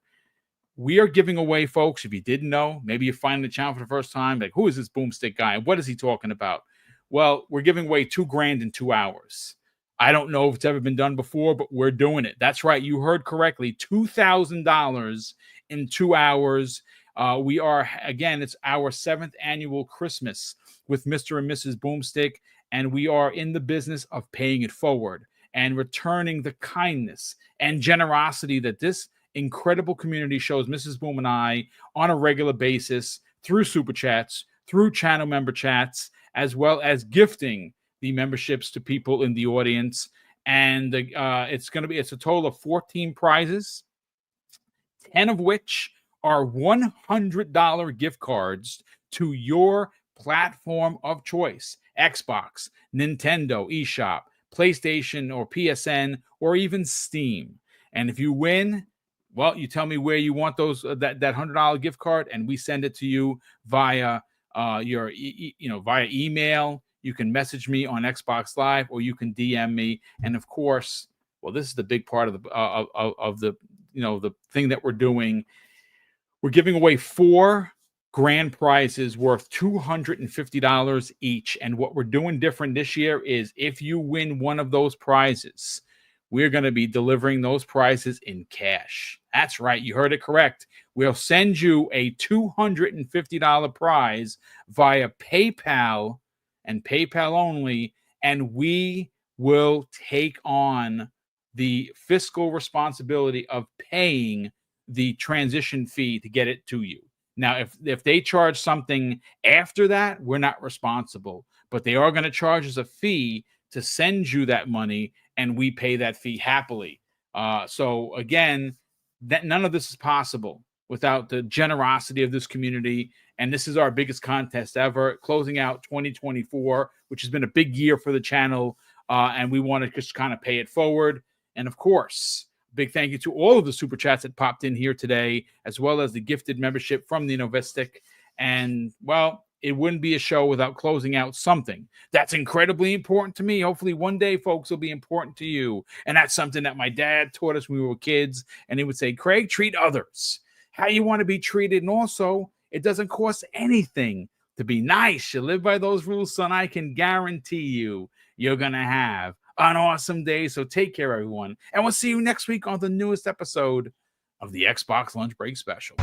[SPEAKER 1] we are giving away, folks, if you didn't know, maybe you're finding the channel for the first time, like, who is this Boomstick guy? What is he talking about? Well, we're giving away $2,000 in 2 hours. I don't know if it's ever been done before, but we're doing it. That's right. You heard correctly. $2,000 in 2 hours. We are, again, it's our 7th annual Christmas with Mr. and Mrs. Boomstick, and we are in the business of paying it forward and returning the kindness and generosity that this incredible community shows Mrs. Boom and I on a regular basis through super chats, through channel member chats, as well as gifting the memberships to people in the audience. And it's a total of 14 prizes, 10 of which are $100 gift cards to your platform of choice: Xbox, Nintendo eShop, PlayStation or PSN, or even Steam. And if you win, well, you tell me where you want those that $100 gift card, and we send it to you via via email. You can message me on Xbox Live, or you can DM me. And of course, well, this is the big part of the thing that we're doing. We're giving away 4 grand prizes worth $250 each. And what we're doing different this year is, if you win one of those prizes, we're going to be delivering those prizes in cash. That's right. You heard it correct. We'll send you a $250 prize via PayPal, and PayPal only, and we will take on the fiscal responsibility of paying the transition fee to get it to you. Now, if they charge something after that, we're not responsible, but they are going to charge us a fee to send you that money, and we pay that fee happily. So again, none of this is possible without the generosity of this community. And this is our biggest contest ever, closing out 2024, which has been a big year for the channel. And we want to just kind of pay it forward. And of course, big thank you to all of the super chats that popped in here today, as well as the gifted membership from the Novistic. And well, it wouldn't be a show without closing out something that's incredibly important to me. Hopefully one day, folks, will be important to you. And that's something that my dad taught us when we were kids. And he would say, Craig, treat others how you want to be treated. And also, it doesn't cost anything to be nice. You live by those rules, son. I can guarantee you're going to have an awesome day. So take care, everyone. And we'll see you next week on the newest episode of the Xbox Lunch Break Special.